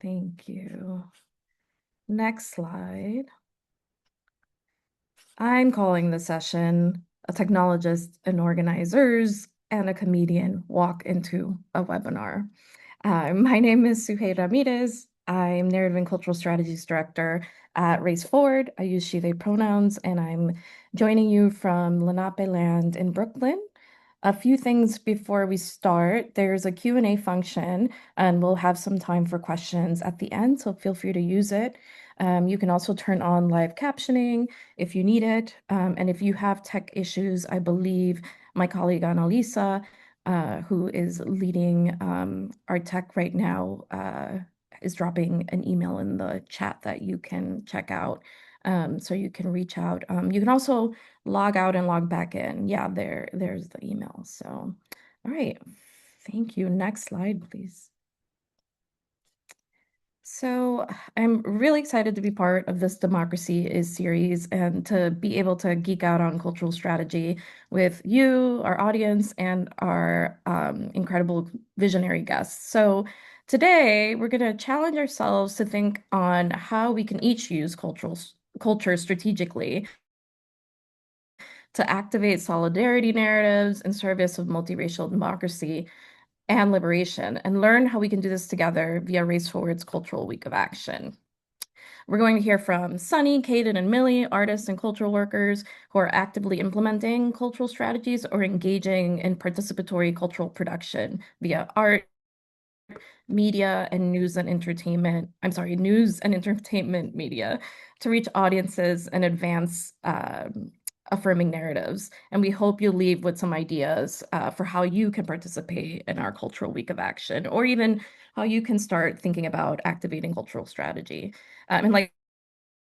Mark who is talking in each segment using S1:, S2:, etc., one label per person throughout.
S1: Thank you. Next slide. I'm calling the session "A Technologist and Organizers and a Comedian Walk into a Webinar." My name is Suhey Ramirez. I'm Narrative and Cultural Strategies Director at Race Forward. I use she, they pronouns, and I'm joining you from Lenape Land in Brooklyn. A few things before we start. There's a Q&A function, and we'll have some time for questions at the end, so feel free to use it. You can also turn on live captioning if you need it. And if you have tech issues, I believe my colleague Annalisa, who is leading our tech right now, is dropping an email in the chat that you can check out. So you can reach out. You can also log out and log back in. Yeah, there's the email. So, all right. Thank you. Next slide, please. So I'm really excited to be part of this Democracy Is series and to be able to geek out on cultural strategy with you, our audience, and our incredible visionary guests. So today we're going to challenge ourselves to think on how we can each use culture strategically to activate solidarity narratives in service of multiracial democracy and liberation, and learn how we can do this together via Race Forward's Cultural Week of Action. We're going to hear from Sunny, Kaden, and Millie, artists and cultural workers who are actively implementing cultural strategies or engaging in participatory cultural production via art, media, and news and entertainment media to reach audiences and advance affirming narratives. And we hope you'll leave with some ideas for how you can participate in our Cultural Week of Action, or even how you can start thinking about activating cultural strategy. And like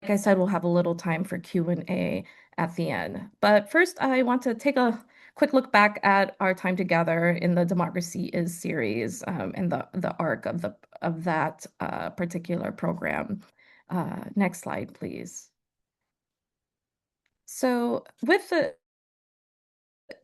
S1: I said, we'll have a little time for Q&A at the end. But first, I want to take a quick look back at our time together in the Democracy Is series and the arc of that particular program. Next slide, please. So with the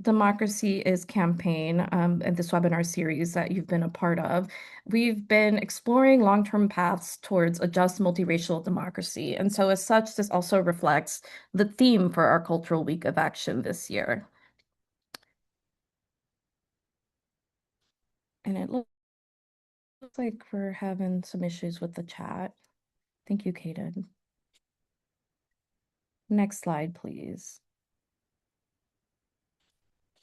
S1: Democracy Is campaign and this webinar series that you've been a part of, we've been exploring long-term paths towards a just multiracial democracy. And so as such, this also reflects the theme for our Cultural Week of Action this year. And it looks like we're having some issues with the chat. Thank you, Kaden. Next slide, please.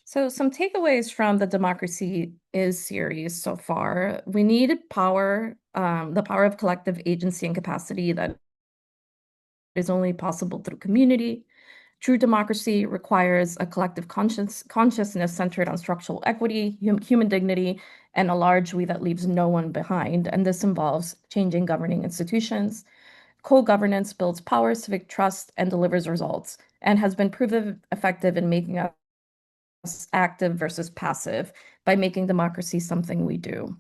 S1: So some takeaways from the Democracy Is series so far. We need power, the power of collective agency and capacity that is only possible through community. True democracy requires a collective consciousness centered on structural equity, human dignity, and a large we that leaves no one behind. And this involves changing governing institutions. Co-governance builds power, civic trust, and delivers results, and has been proven effective in making us active versus passive by making democracy something we do.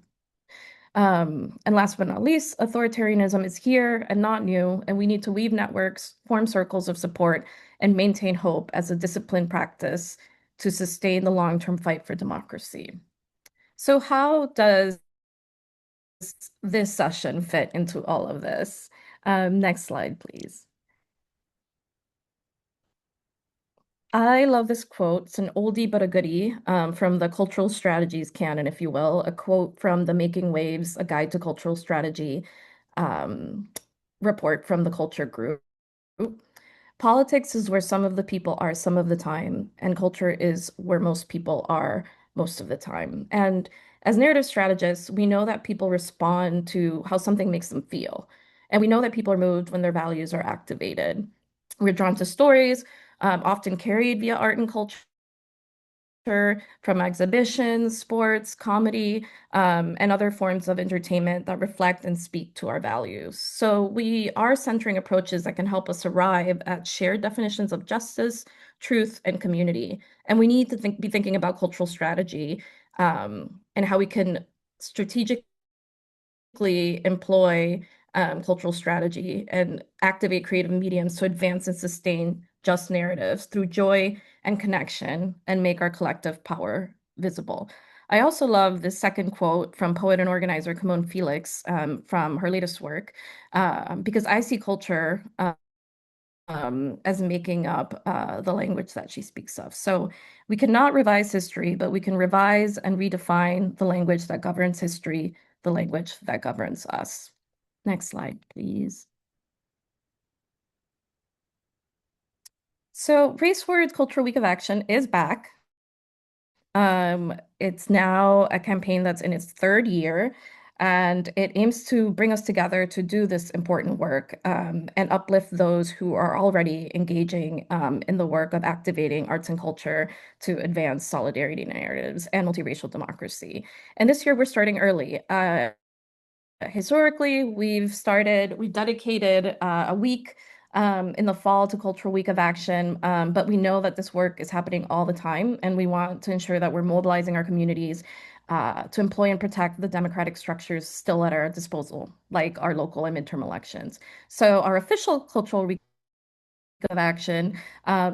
S1: And last but not least, authoritarianism is here and not new, and we need to weave networks, form circles of support, and maintain hope as a disciplined practice to sustain the long-term fight for democracy. So how does this session fit into all of this? Next slide, please. I love this quote. It's an oldie but a goodie from the cultural strategies canon, if you will, a quote from the Making Waves, a guide to cultural strategy report from the culture group. Politics is where some of the people are some of the time, and culture is where most people are most of the time. And as narrative strategists, we know that people respond to how something makes them feel. And we know that people are moved when their values are activated. We're drawn to stories, often carried via art and culture from exhibitions, sports, comedy, and other forms of entertainment that reflect and speak to our values. So we are centering approaches that can help us arrive at shared definitions of justice, truth, and community. And we need to be thinking about cultural strategy and how we can strategically employ cultural strategy and activate creative mediums to advance and sustain just narratives through joy and connection and make our collective power visible. I also love the second quote from poet and organizer Kimon Felix from her latest work, because I see culture as making up the language that she speaks of. So we cannot revise history, but we can revise and redefine the language that governs history, the language that governs us. Next slide, please. So Race Forward Cultural Week of Action is back. It's now a campaign that's in its third year, and it aims to bring us together to do this important work and uplift those who are already engaging in the work of activating arts and culture to advance solidarity narratives and multiracial democracy. And this year we're starting early. Historically, we've dedicated a week in the fall to Cultural Week of Action, but we know that this work is happening all the time, and we want to ensure that we're mobilizing our communities to employ and protect the democratic structures still at our disposal, like our local and midterm elections. So our official Cultural Week of Action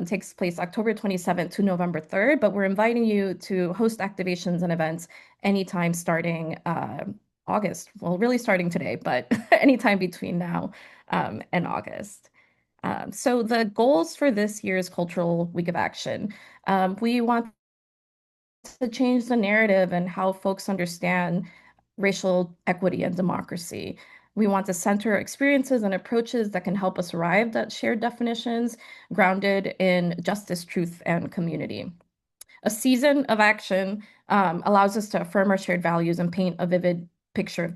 S1: takes place October 27th to November 3rd, but we're inviting you to host activations and events anytime starting August. Well, really starting today, but anytime between now and August. So the goals for this year's Cultural Week of Action, we want to change the narrative and how folks understand racial equity and democracy. We want to center experiences and approaches that can help us arrive at shared definitions grounded in justice, truth, and community. A season of action allows us to affirm our shared values and paint a vivid picture of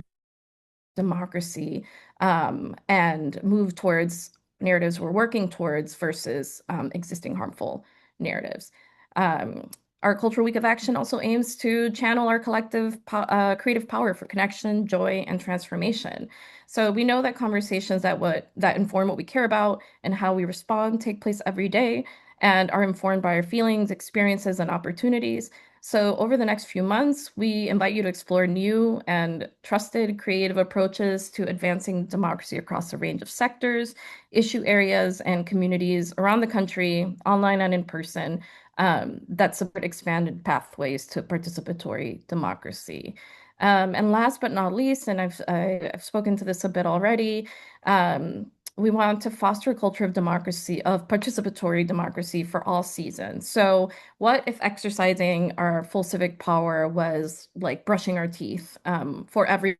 S1: democracy and move towards narratives we're working towards versus existing harmful narratives. Um, our Cultural Week of Action also aims to channel our collective creative power for connection, joy, and transformation. So we know that conversations that inform what we care about and how we respond take place every day and are informed by our feelings, experiences, and opportunities. So over the next few months, we invite you to explore new and trusted creative approaches to advancing democracy across a range of sectors, issue areas, and communities around the country, online and in person, that support expanded pathways to participatory democracy. And last but not least, and I've spoken to this a bit already, we want to foster a culture of democracy, of participatory democracy for all seasons. So what if exercising our full civic power was like brushing our teeth for everyone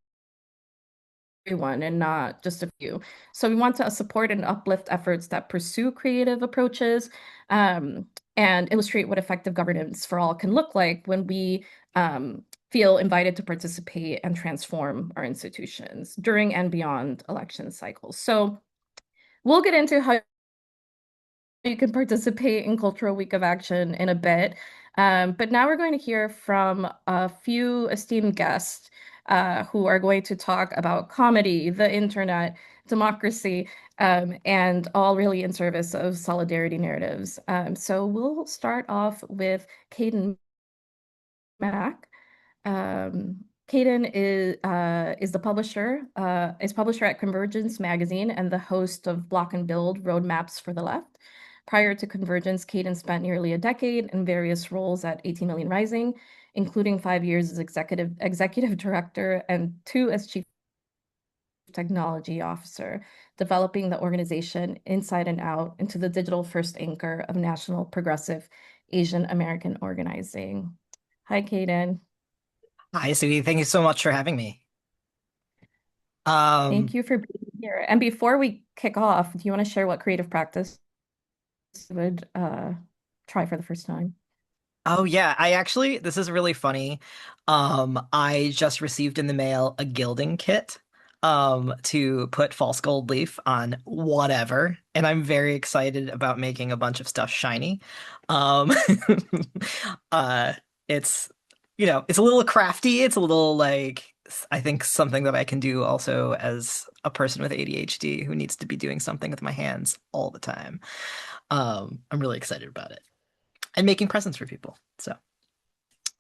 S1: and not just a few? So we want to support and uplift efforts that pursue creative approaches and illustrate what effective governance for all can look like when we feel invited to participate and transform our institutions during and beyond election cycles. So we'll get into how you can participate in Cultural Week of Action in a bit. But now we're going to hear from a few esteemed guests who are going to talk about comedy, the internet, democracy, and all really in service of solidarity narratives. So we'll start off with Caden Mack. Caden is the publisher at Convergence magazine and the host of Block and Build Roadmaps for the Left. Prior to Convergence, Caden spent nearly a decade in various roles at 18 Million Rising, including 5 years as executive director and 2 as chief technology officer, developing the organization inside and out into the digital first anchor of national progressive Asian American organizing. Hi, Caden.
S2: Hi, Sue. Thank you so much for having me.
S1: Thank
S2: Um,
S1: you for being here. And before we kick off, do you want to share what creative practice you would try for the first time?
S2: oh yeah, this is really funny. I just received in the mail a gilding kit, to put false gold leaf on whatever, and I'm very excited about making a bunch of stuff shiny. Um, uh, it's, it's a little crafty. It's a little like, I think something that I can do also as a person with ADHD who needs to be doing something with my hands all the time. I'm really excited about it and making presents for people.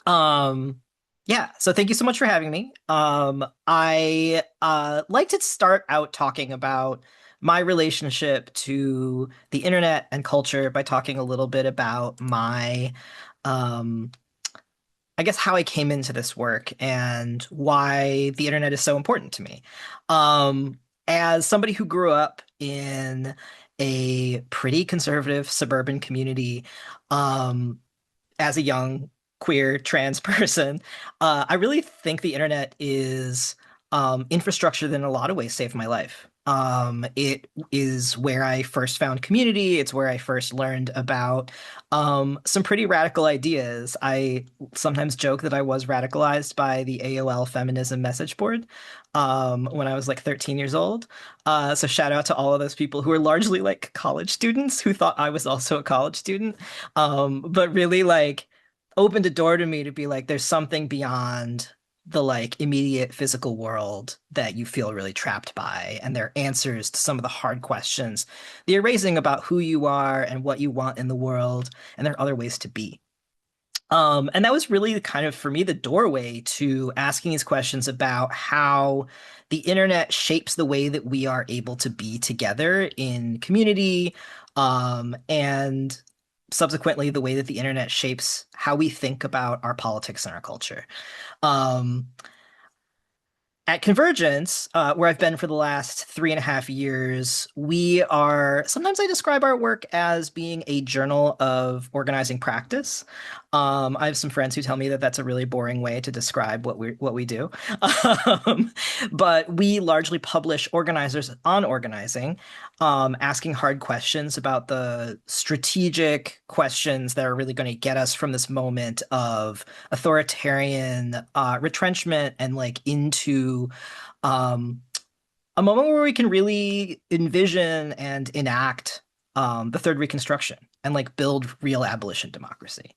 S2: Um, yeah, so thank you so much for having me. I like to start out talking about my relationship to the internet and culture by talking a little bit about my um I guess how I came into this work and why the internet is so important to me. Um, as somebody who grew up in a pretty conservative suburban community, um, as a young queer trans person, I really think the internet is infrastructure that in a lot of ways saved my life. It is where I first found community. It's where I first learned about some pretty radical ideas. I sometimes joke that I was radicalized by the AOL feminism message board when I was like 13 years old. So shout out to all of those people who are largely like college students who thought I was also a college student, but really like opened a door to me to be like, there's something beyond the like immediate physical world that you feel really trapped by, and there are answers to some of the hard questions that you're raising about who you are and what you want in the world, and there are other ways to be. And that was really kind of for me the doorway to asking these questions about how the internet shapes the way that we are able to be together in community, and subsequently the way that the internet shapes how we think about our politics and our culture. Um, at Convergence, where I've been for the last 3.5 years, we are sometimes I describe our work as being a journal of organizing practice. I have some friends who tell me that that's a really boring way to describe what we do. Um, but we largely publish organizers on organizing, asking hard questions about the strategic questions that are really going to get us from this moment of authoritarian retrenchment and like into um, a moment where we can really envision and enact the third Reconstruction and like build real abolition democracy.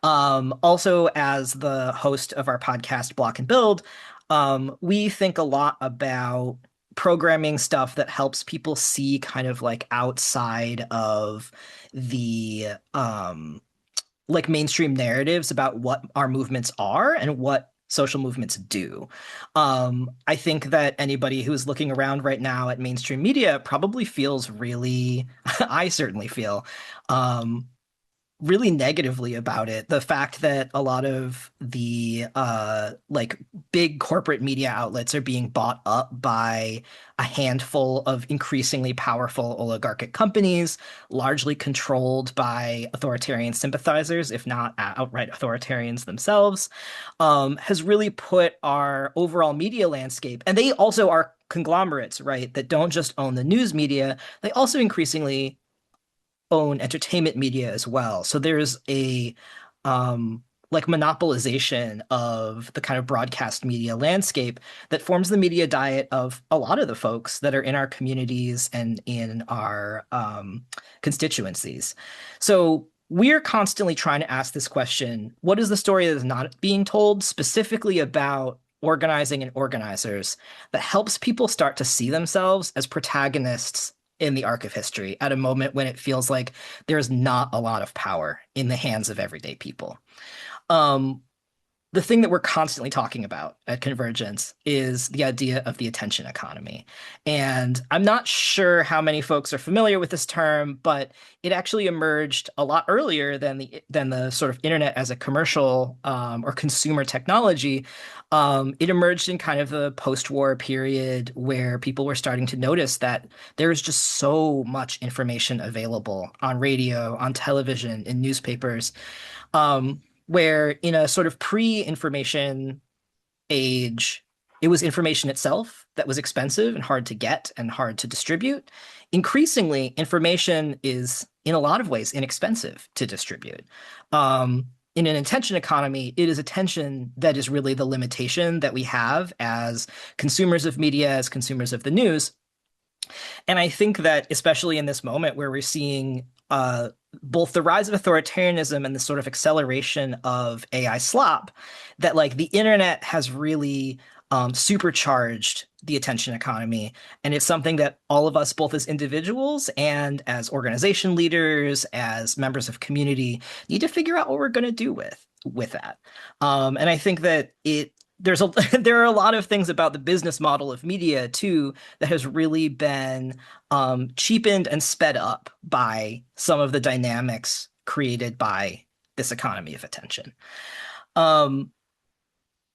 S2: Also, as the host of our podcast, Block and Build, we think a lot about programming stuff that helps people see kind of like outside of the like mainstream narratives about what our movements are and what social movements do. I think that anybody who's looking around right now at mainstream media probably feels really, I certainly feel, um, really negatively about it. The fact that a lot of the like big corporate media outlets are being bought up by a handful of increasingly powerful oligarchic companies, largely controlled by authoritarian sympathizers, if not outright authoritarians themselves, has really put our overall media landscape, and they also are conglomerates, right, that don't just own the news media, they also increasingly own entertainment media as well. So there's a like monopolization of the kind of broadcast media landscape that forms the media diet of a lot of the folks that are in our communities and in our constituencies. So we're constantly trying to ask this question, what is the story that is not being told specifically about organizing and organizers that helps people start to see themselves as protagonists in the arc of history at a moment when it feels like there's not a lot of power in the hands of everyday people. Um, the thing that we're constantly talking about at Convergence is the idea of the attention economy. And I'm not sure how many folks are familiar with this term, but it actually emerged a lot earlier than the sort of internet as a commercial or consumer technology. It emerged in kind of the post-war period where people were starting to notice that there is just so much information available on radio, on television, in newspapers, where in a sort of pre-information age, it was information itself that was expensive and hard to get and hard to distribute. Increasingly, information is in a lot of ways inexpensive to distribute. In an attention economy, it is attention that is really the limitation that we have as consumers of media, as consumers of the news. And I think that especially in this moment where we're seeing both the rise of authoritarianism and the sort of acceleration of AI slop, that like the internet has really supercharged the attention economy. And it's something that all of us, both as individuals and as organization leaders, as members of community, need to figure out what we're going to do with that. And I think that there's a there are a lot of things about the business model of media too that has really been cheapened and sped up by some of the dynamics created by this economy of attention. Um,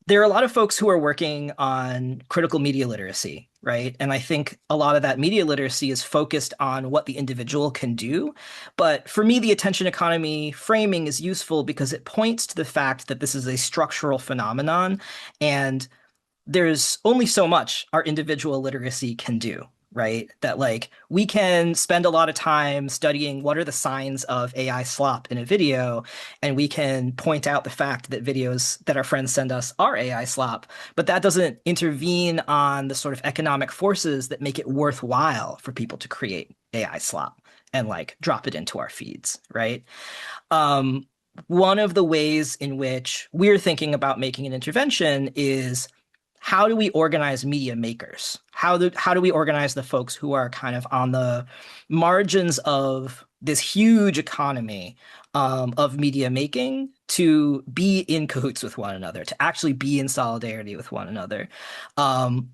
S2: there are a lot of folks who are working on critical media literacy, right? And I think a lot of that media literacy is focused on what the individual can do. But for me, the attention economy framing is useful because it points to the fact that this is a structural phenomenon, and there's only so much our individual literacy can do, right? That like we can spend a lot of time studying what are the signs of AI slop in a video, and we can point out the fact that videos that our friends send us are AI slop, but that doesn't intervene on the sort of economic forces that make it worthwhile for people to create AI slop and like drop it into our feeds, right? Um, One of the ways in which we're thinking about making an intervention is how do we organize media makers? How do we organize the folks who are kind of on the margins of this huge economy of media making to be in cahoots with one another, to actually be in solidarity with one another,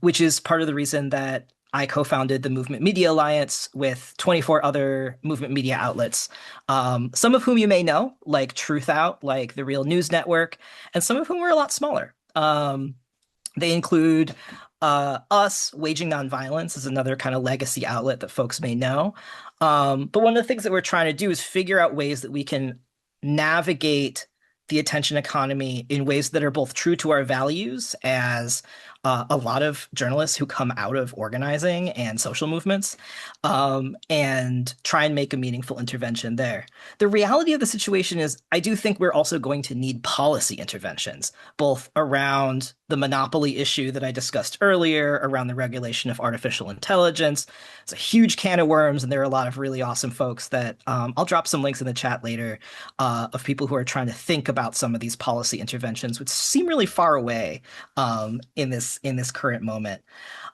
S2: which is part of the reason that I co-founded the Movement Media Alliance with 24 other movement media outlets, some of whom you may know, like Truth Out, like the Real News Network, and some of whom are a lot smaller. They include us. Waging Nonviolence is another kind of legacy outlet that folks may know. But one of the things that we're trying to do is figure out ways that we can navigate the attention economy in ways that are both true to our values as a lot of journalists who come out of organizing and social movements, and try and make a meaningful intervention there. The reality of the situation is, I do think we're also going to need policy interventions, both around the monopoly issue that I discussed earlier, around the regulation of artificial intelligence. It's a huge can of worms, and there are a lot of really awesome folks that I'll drop some links in the chat later of people who are trying to think about some of these policy interventions, which seem really far away in this current moment.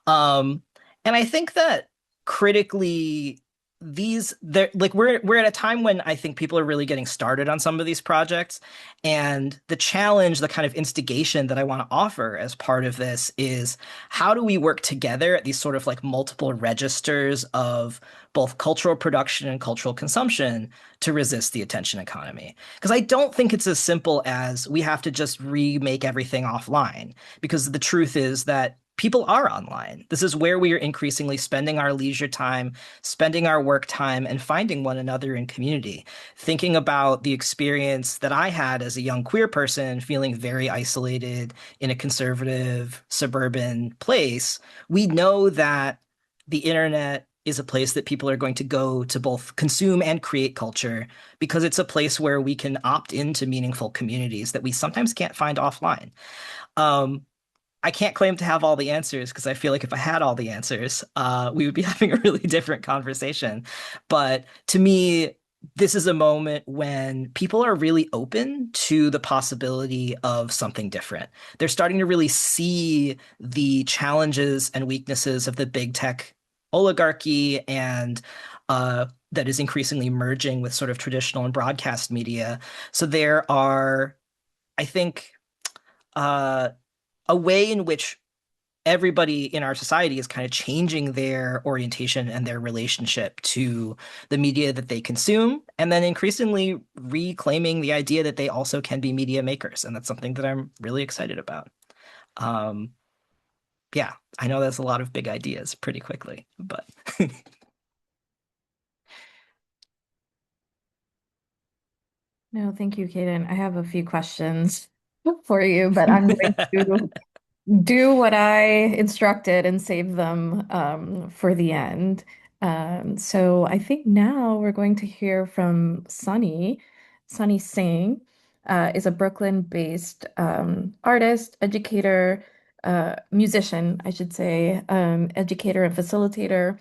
S2: Um, and I think that critically, these they're like we're at a time when I think people are really getting started on some of these projects. And the challenge, the kind of instigation that I want to offer as part of this is how do we work together at these sort of like multiple registers of both cultural production and cultural consumption to resist the attention economy? Because I don't think it's as simple as we have to just remake everything offline, because the truth is that people are online. This is where we are increasingly spending our leisure time, spending our work time, and finding one another in community. Thinking about the experience that I had as a young queer person, feeling very isolated in a conservative suburban place, we know that the internet is a place that people are going to go to both consume and create culture, because it's a place where we can opt into meaningful communities that we sometimes can't find offline. Um, I can't claim to have all the answers, because I feel like if I had all the answers, we would be having a really different conversation. But to me, this is a moment when people are really open to the possibility of something different. They're starting to really see the challenges and weaknesses of the big tech oligarchy, and that is increasingly merging with sort of traditional and broadcast media. So there are, I think, uh, a way in which everybody in our society is kind of changing their orientation and their relationship to the media that they consume, and then increasingly reclaiming the idea that they also can be media makers. And that's something that I'm really excited about. Um, yeah, I know that's a lot of big ideas pretty quickly, but
S1: No, thank you, Kaden. I have a few questions for you, but I'm going to do what I instructed and save them for the end. So I think now we're going to hear from Sunny. Sunny Singh is a Brooklyn-based artist, educator, musician, I should say, educator and facilitator,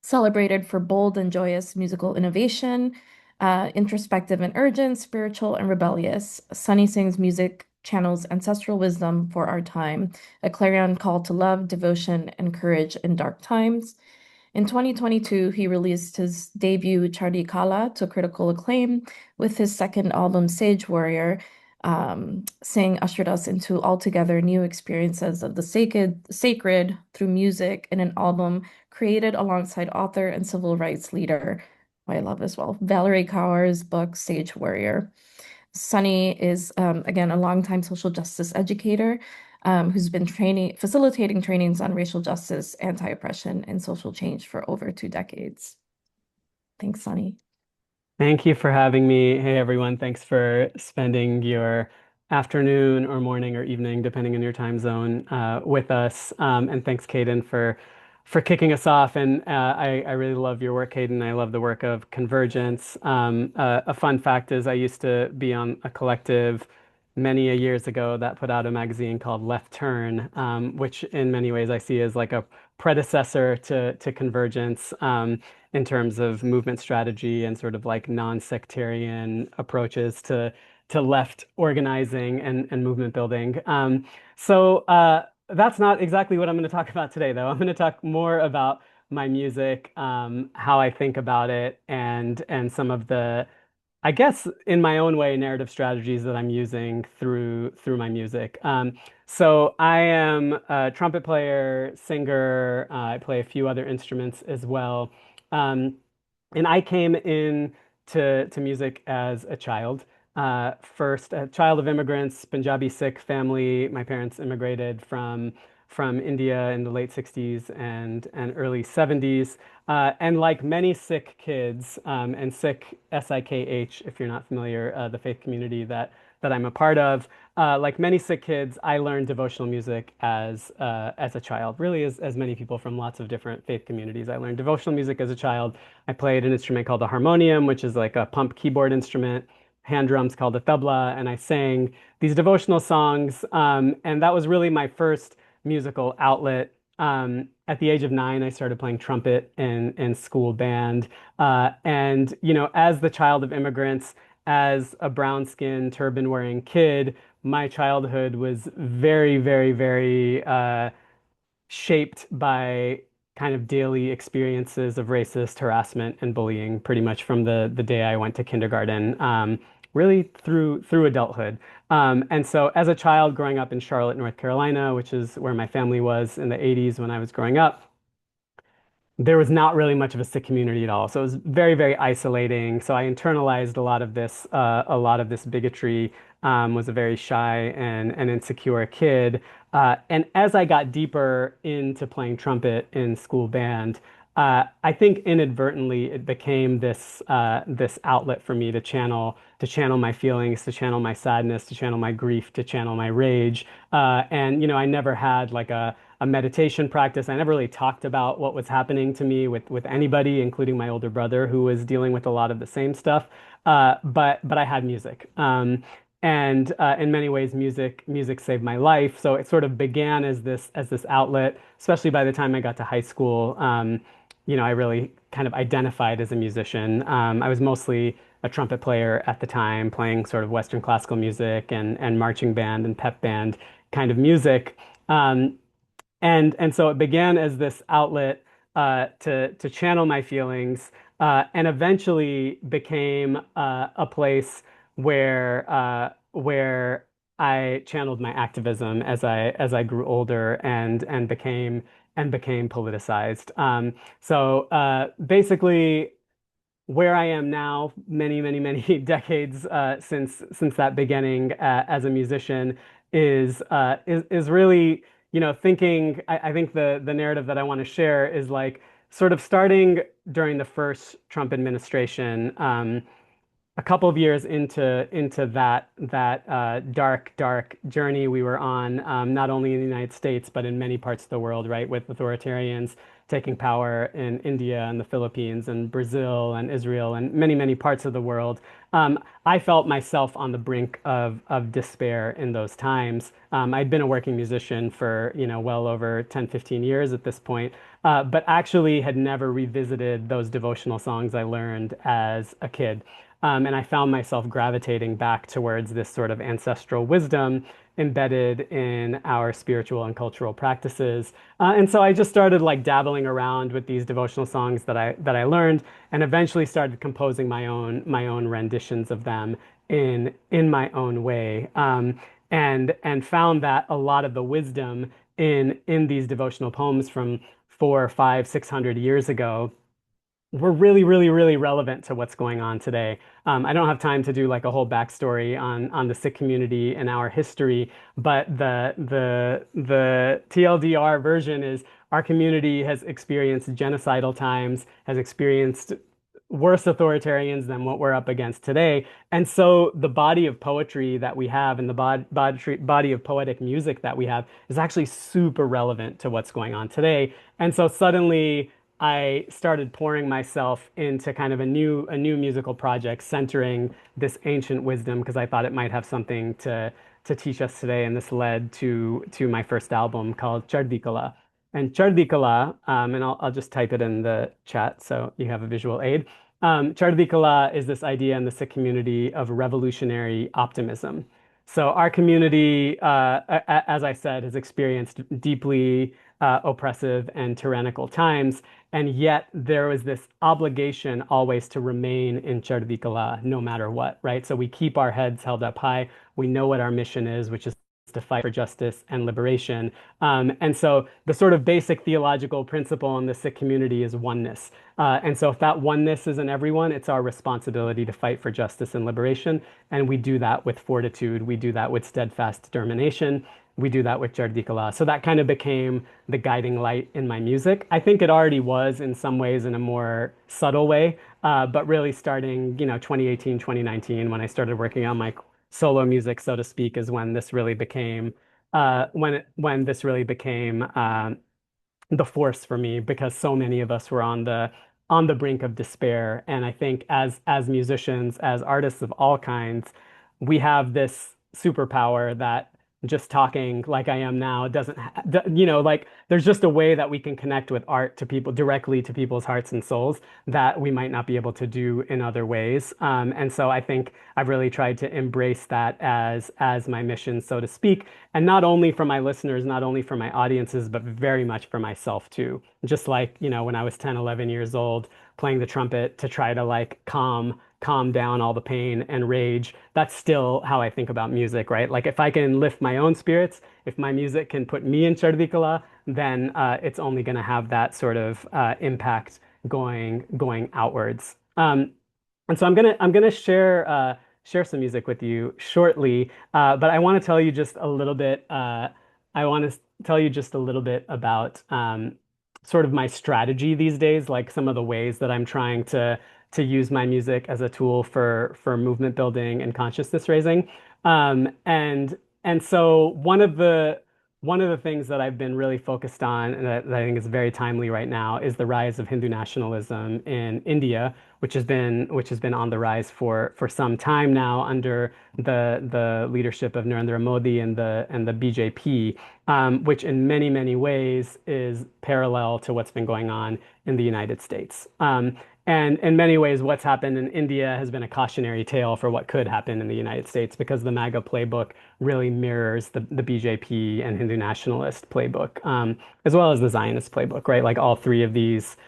S1: celebrated for bold and joyous musical innovation, introspective and urgent, spiritual and rebellious. Sunny Singh's music channels ancestral wisdom for our time, a clarion call to love, devotion, and courage in dark times. In 2022, he released his debut Chardi Kala to critical acclaim, with his second album Sage Warrior. Singh ushered us into altogether new experiences of the sacred through music in an album created alongside author and civil rights leader, who I love as well, Valerie Kaur's book Sage Warrior. Sunny is, again, a longtime social justice educator who's been facilitating trainings on racial justice, anti-oppression, and social change for over 2 decades. Thanks, Sunny.
S3: Thank you for having me. Hey, everyone. Thanks for spending your afternoon or morning or evening, depending on your time zone, with us. And thanks, Caden, for kicking us off. And I really love your work, Caden. I love the work of Convergence. A fun fact is I used to be on a collective many a years ago that put out a magazine called Left Turn, which in many ways I see as like a predecessor to Convergence. In terms of movement strategy and sort of like non-sectarian approaches to left organizing and movement building. That's not exactly what I'm going to talk about today, though. I'm going to talk more about my music, how I think about it, and some of the, I guess, in my own way, narrative strategies that I'm using through my music. So I am a trumpet player, singer. I play a few other instruments as well. Um, and I came in to music as a child. First, a child of immigrants, Punjabi Sikh family. My parents immigrated from India in the late 60s and early 70s. And like many Sikh kids, and Sikh, S-I-K-H, if you're not familiar, the faith community that I'm a part of, like many Sikh kids, I learned devotional music as a child, really as many people from lots of different faith communities. I learned devotional music as a child. I played an instrument called the harmonium, which is like a pump keyboard instrument, hand drums called the tabla, and I sang these devotional songs. And that was really my first musical outlet. At the age of 9, I started playing trumpet in school band. And, you know, as the child of immigrants, as a brown-skinned, turban-wearing kid, my childhood was very, very, very shaped by kind of daily experiences of racist harassment and bullying, pretty much from the day I went to kindergarten, really through adulthood. And so, as a child growing up in Charlotte, North Carolina, which is where my family was in the 80s when I was growing up, there was not really much of a Sikh community at all. So it was very, very isolating. So I internalized a lot of this bigotry, was a very shy and insecure kid. And as I got deeper into playing trumpet in school band, I think inadvertently it became this outlet for me to channel my feelings, to channel my sadness, to channel my grief, to channel my rage. And you know, I never had like a meditation practice. I never really talked about what was happening to me with anybody, including my older brother, who was dealing with a lot of the same stuff. But I had music. And in many ways, music saved my life. So it sort of began as this outlet, especially by the time I got to high school. You know, I really kind of identified as a musician. I was mostly a trumpet player at the time, playing sort of Western classical music and marching band and pep band kind of music. Um, and so it began as this outlet to channel my feelings, and eventually became a place where I channeled my activism as I grew older and became politicized. So basically, where I am now, many, many, many decades since that beginning as a musician, is really, you know, thinking. I think the narrative that I want to share is like sort of starting during the first Trump administration. A couple of years into that dark journey we were on, not only in the United States but in many parts of the world, right, with authoritarians taking power in India and the Philippines and Brazil and Israel and many parts of the world. I felt myself on the brink of despair in those times. I'd been a working musician for, you know, well over 10, 15 years at this point, but actually had never revisited those devotional songs I learned as a kid. And I found myself gravitating back towards this sort of ancestral wisdom embedded in our spiritual and cultural practices. And so I just started like dabbling around with these devotional songs that I learned, and eventually started composing my own renditions of them in my own way. And found that a lot of the wisdom in these devotional poems from 400, 500, 600 years ago were really, really, really relevant to what's going on today. I don't have time to do like a whole backstory on the Sikh community and our history, but the TLDR version is our community has experienced genocidal times, has experienced worse authoritarians than what we're up against today. And so the body of poetry that we have and the body of poetic music that we have is actually super relevant to what's going on today. And so suddenly I started pouring myself into kind of a new musical project centering this ancient wisdom because I thought it might have something to teach us today. And this led to my first album called Chardikala. And Chardikala, and I'll just type it in the chat so you have a visual aid. Chardhi Kala is this idea in the Sikh community of revolutionary optimism. So our community, as I said, has experienced deeply oppressive and tyrannical times, and yet there was this obligation always to remain in Chardhi Kala, no matter what, right? So we keep our heads held up high. We know what our mission is, which is to fight for justice and liberation. And so the sort of basic theological principle in the Sikh community is oneness. And so if that oneness is in everyone, it's our responsibility to fight for justice and liberation. And we do that with fortitude. We do that with steadfast determination. We do that with Jardikala. So that kind of became the guiding light in my music. I think it already was in some ways in a more subtle way, but really starting, 2018, 2019, when I started working on my solo music, so to speak, is when this really became when this really became the force for me because so many of us were on the brink of despair. And I think as musicians, as artists of all kinds, we have this superpower that just talking like I am now doesn't, like there's just a way that we can connect with art to people directly to people's hearts and souls that we might not be able to do in other ways. And so I think I've really tried to embrace that as my mission, so to speak, and not only for my listeners, not only for my audiences, but very much for myself too. Just like, when I was 10, 11 years old, playing the trumpet to try to like calm down all the pain and rage. That's still how I think about music, right? Like if I can lift my own spirits, if my music can put me in Chardikala, then it's only going to have that sort of impact going outwards. And so I'm gonna share some music with you shortly, but I want to tell you just a little bit. I want to tell you just a little bit about sort of my strategy these days, like some of the ways that I'm trying to use my music as a tool for movement building and consciousness raising. And so one of the things that I've been really focused on and that I think is very timely right now is the rise of Hindu nationalism in India, which has been on the rise for some time now under the leadership of Narendra Modi and the BJP, which in many ways is parallel to what's been going on in the United States. And in many ways, what's happened in India has been a cautionary tale for what could happen in the United States because the MAGA playbook really mirrors the BJP and Hindu nationalist playbook, as well as the Zionist playbook, right? Like all three of these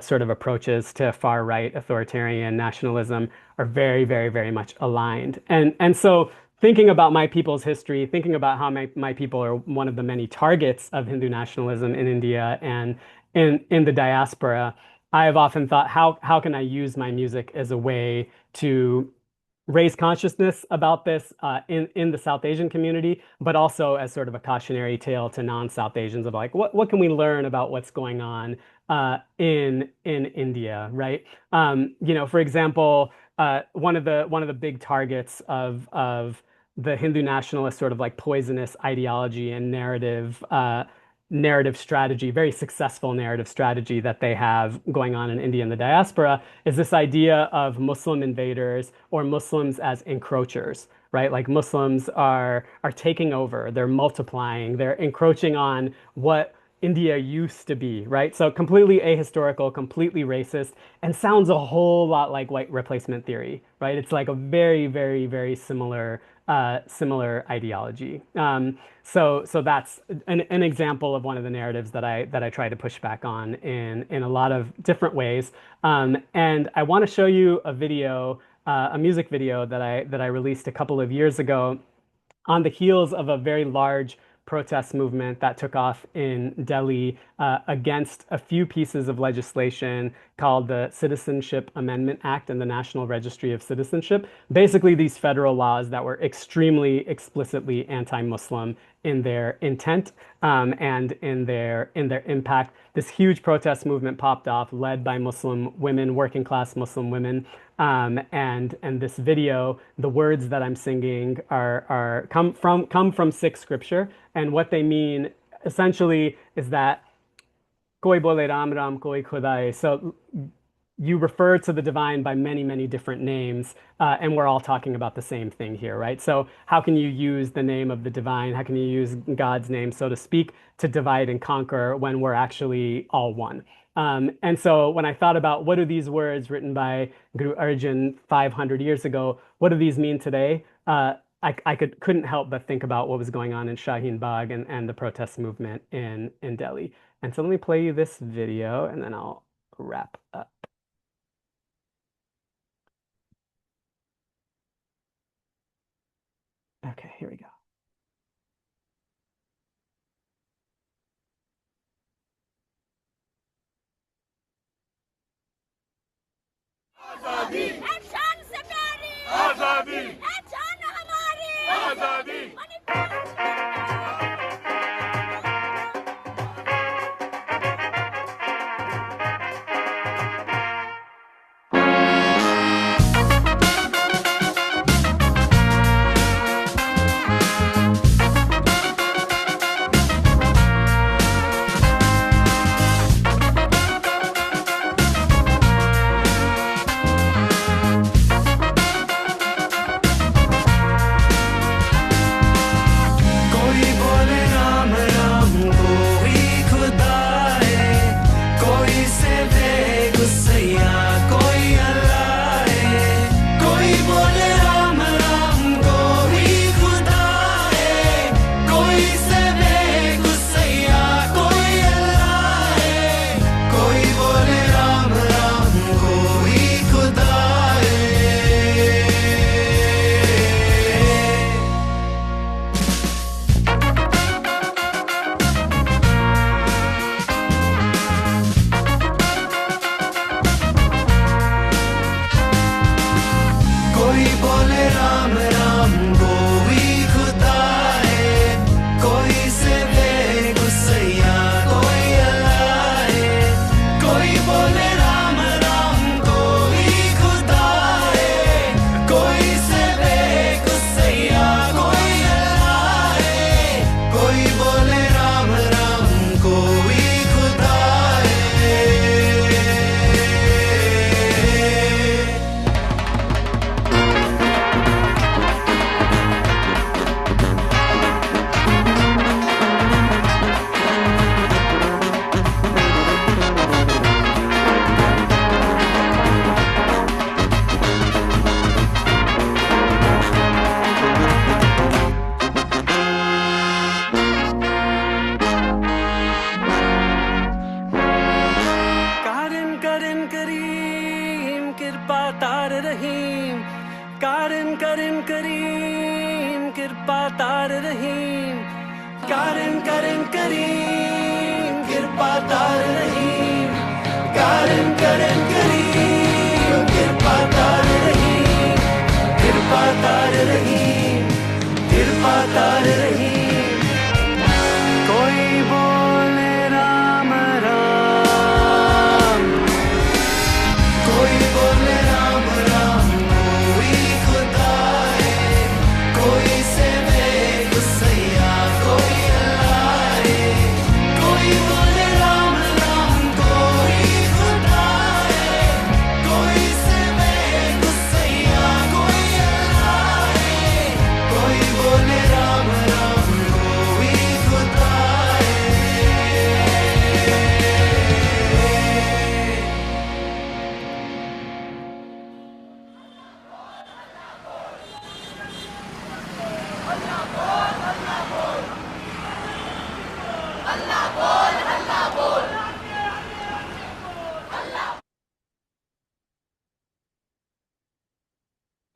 S3: sort of approaches to far right authoritarian nationalism are very much aligned. And so thinking about my people's history, thinking about how my people are one of the many targets of Hindu nationalism in India and in the diaspora, I have often thought, how can I use my music as a way to raise consciousness about this in the South Asian community, but also as sort of a cautionary tale to non-South Asians of like, what can we learn about what's going on in India, right? For example, one of the big targets of the Hindu nationalist sort of like poisonous ideology and narrative strategy, very successful narrative strategy that they have going on in India and the diaspora is this idea of Muslim invaders or Muslims as encroachers, right? Like Muslims are taking over, they're multiplying, they're encroaching on what India used to be, right? So completely ahistorical, completely racist, and sounds a whole lot like white replacement theory, right? It's like a very similar ideology. So that's an example of one of the narratives that I try to push back on in a lot of different ways. And I want to show you a music video that I released a couple of years ago on the heels of a very large protest movement that took off in Delhi against a few pieces of legislation called the Citizenship Amendment Act and the National Registry of Citizenship. Basically, these federal laws that were extremely explicitly anti-Muslim in their intent and in their impact. This huge protest movement popped off, led by Muslim women, working class Muslim women. And this video, the words that I'm singing are come from Sikh scripture, and what they mean essentially is that koi bole ram ram koi khuda hai. So you refer to the divine by many, many different names, and we're all talking about the same thing here, right? So how can you use the name of the divine? How can you use God's name, so to speak, to divide and conquer when we're actually all one? And so when I thought about what do these words written by Guru Arjan 500 years ago, what do these mean today? I couldn't help but think about what was going on in Shaheen Bagh and the protest movement in Delhi. And so let me play you this video and then I'll wrap up. Okay, here we go.
S4: आजादी है शान से प्यारी आजादी है जान हमारी आजादी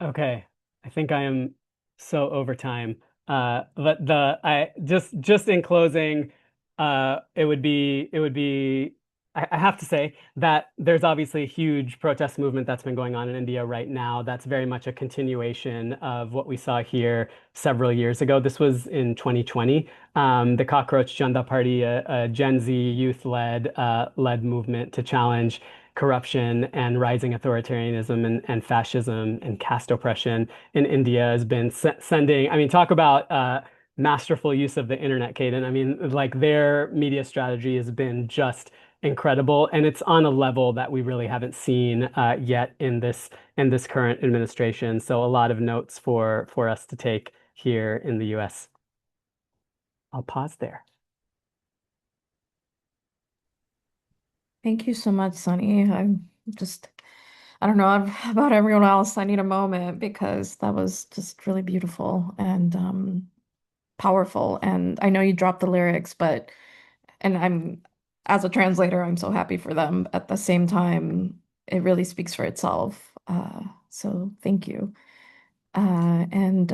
S3: Okay, I think I am so over time. But I just in closing, it would be I have to say that there's obviously a huge protest movement that's been going on in India right now. That's very much a continuation of what we saw here several years ago. This was in 2020. The Cockroach Janta Party, a Gen Z youth led movement to challenge corruption and rising authoritarianism and fascism and caste oppression in India has been sending, I mean, talk about masterful use of the internet, Caden. I mean, like their media strategy has been just incredible, and it's on a level that we really haven't seen yet in this current administration. So a lot of notes for us to take here in the US. I'll pause there.
S1: Thank you so much, Sunny. Just, I don't know about everyone else. I need a moment because that was just really beautiful and powerful. And I know you dropped the lyrics, but, and as a translator, I'm so happy for them. At the same time, it really speaks for itself. So thank you. And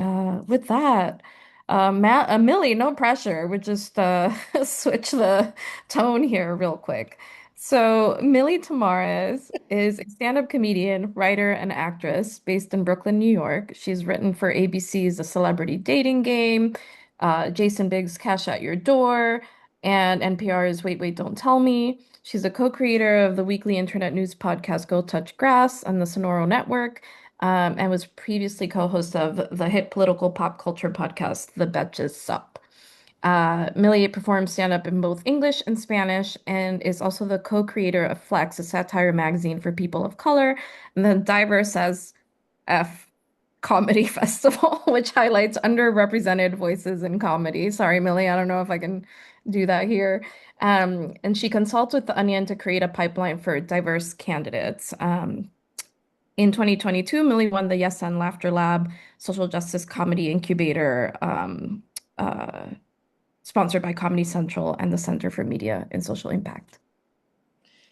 S1: with that, Millie, no pressure. We just switch the tone here real quick. So, Millie Tamares is a stand-up comedian, writer, and actress based in Brooklyn, New York. She's written for ABC's The Celebrity Dating Game, Jason Biggs' Cash at Your Door, and NPR's Wait, Wait, Don't Tell Me. She's a co-creator of the weekly internet news podcast Go Touch Grass and the Sonoro Network, and was previously co-host of the hit political pop culture podcast, The Betches Sup. Millie performs stand-up in both English and Spanish and is also the co-creator of Flex, a satire magazine for people of color, and the Diverse as F Comedy Festival, which highlights underrepresented voices in comedy. Sorry, Millie, I don't know if I can do that here. And she consults with The Onion to create a pipeline for diverse candidates. In 2022, Millie won the Yes and Laughter Lab Social Justice Comedy Incubator, sponsored by Comedy Central and the Center for Media and Social Impact.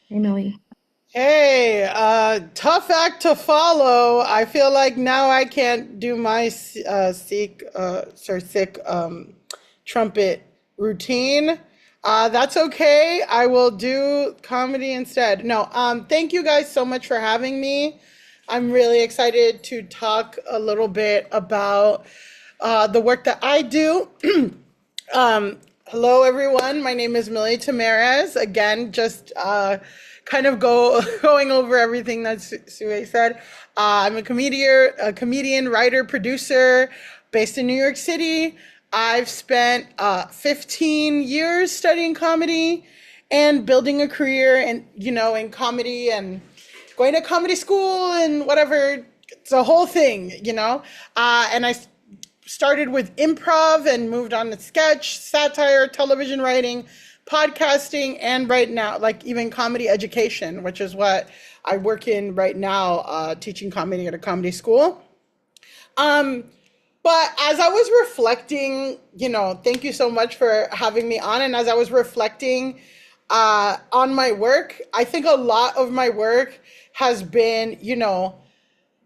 S1: Hey, Millie.
S5: Hey, tough act to follow. I feel like now I can't do my sick trumpet routine. That's okay. I will do comedy instead. No, thank you guys so much for having me. I'm really excited to talk a little bit about the work that I do. Hello, everyone. My name is Millie Tamares. Again, just kind of going over everything that Sue said. I'm a comedian, writer, producer based in New York City. I've spent 15 years studying comedy and building a career in comedy and going to comedy school and whatever. It's a whole thing, and I started with improv and moved on to sketch, satire, television writing, podcasting, and right now, like even comedy education, which is what I work in right now, teaching comedy at a comedy school. But as I was reflecting, thank you so much for having me on. And as I was reflecting on my work, I think a lot of my work has been,